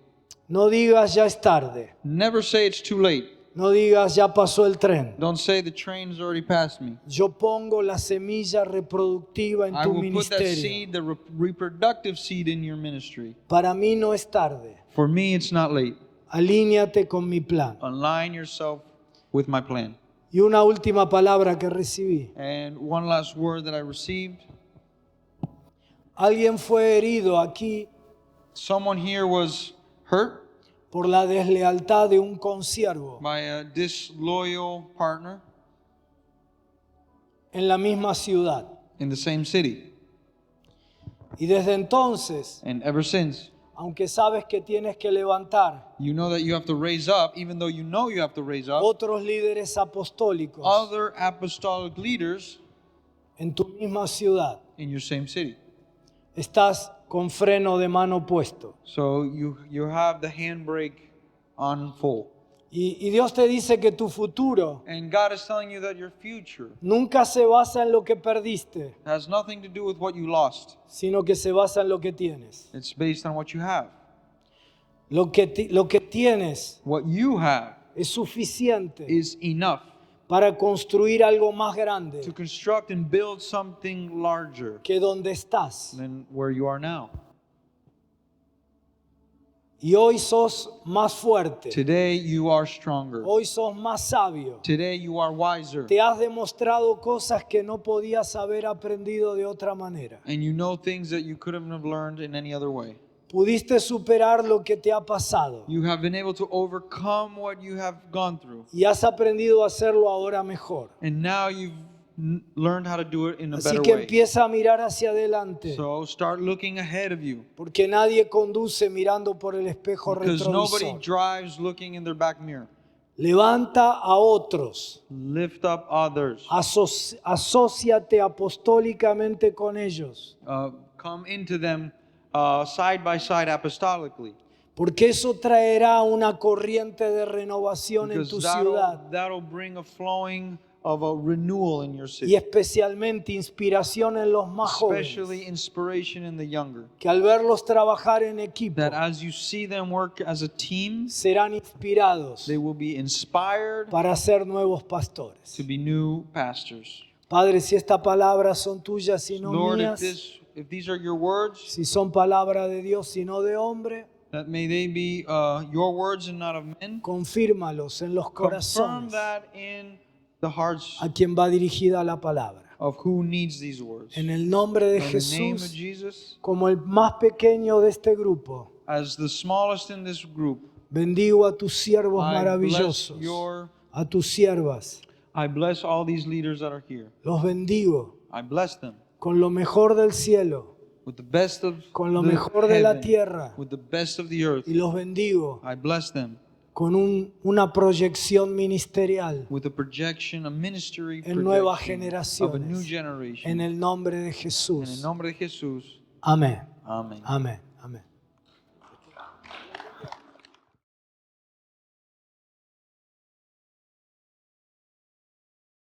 No digas ya es tarde, Never say it's too late. no digas ya pasó el tren. Don't say the train's already passed me. Yo pongo la semilla reproductiva en I tu will put that ministerio. seed, the reproductive seed in your ministry. Para mí no es tarde. For me, it's not late. Alíñate con mi plan. Align yourself with my plan. Y una última palabra que recibí. And one last word that I received. Alguien fue herido aquí Someone here was hurt por la deslealtad de un consiervo by a disloyal partner en la misma ciudad. in the same city. Y desde entonces, And ever since, aunque sabes que tienes que levantar you know that you have to raise up, even though you know you have to raise up, otros líderes apostólicos other apostolic leaders en tu misma ciudad, in your same city. estás con freno de mano puesto. So you have the handbrake on full. Y Dios te dice que tu futuro And God is telling you that your future nunca se basa en lo que perdiste, has nothing to do with what you lost. sino que se basa en lo que tienes. It's based on what you have. Lo que tienes What you have es suficiente is enough para construir algo más grande to construct and build something larger que donde estás. than where you are now. Y hoy sos más fuerte, Today you are stronger. hoy sos más sabio. Today you are wiser. Te has demostrado cosas que no podías haber aprendido de otra manera. And you know things that you couldn't have learned in any other way. Pudiste superar lo que te ha pasado You have been able to overcome what you have gone through. y has aprendido a hacerlo ahora mejor. And now you've learned how to do it in a Así better que way. empieza a mirar hacia adelante, So start looking ahead of you. porque nadie conduce mirando por el espejo Because nobody retrovisor. drives looking in their back mirror. Levanta a otros, Lift up others. asóciate apostólicamente con ellos, Come into them side by side apostolically. porque eso traerá una corriente de renovación en tu Because ciudad. that'll bring a flowing of a renewal in your y city, especialmente inspiración en los más especially jóvenes, inspiration in the younger. que al verlos trabajar en equipo That as you see them work as a team, serán inspirados they will be inspired para ser nuevos pastores. to be new pastors. Padre, si estas palabras son tuyas y no Lord, mías, if these are your words, si son palabras de Dios y no de hombre, that may they be your words and not of men. confírmalos en los Confirm corazones that in the hearts a quien va dirigida la palabra. of who needs these words. En el nombre de In the name of Jesús, Jesus, como el más pequeño de este grupo, as the smallest in this group, bendigo a tus siervos I bless maravillosos, a tus siervas. I bless all these leaders that are here. Los bendigo I bless them con lo mejor del cielo, with the best of con lo the mejor de la heaven, tierra, with the best of the earth. y los bendigo I bless them con una proyección ministerial with a projection, a ministry en nuevas projection of a new generaciones. generation. En el nombre de En el Jesús. nombre de Jesús. Amén. Amén. Amén.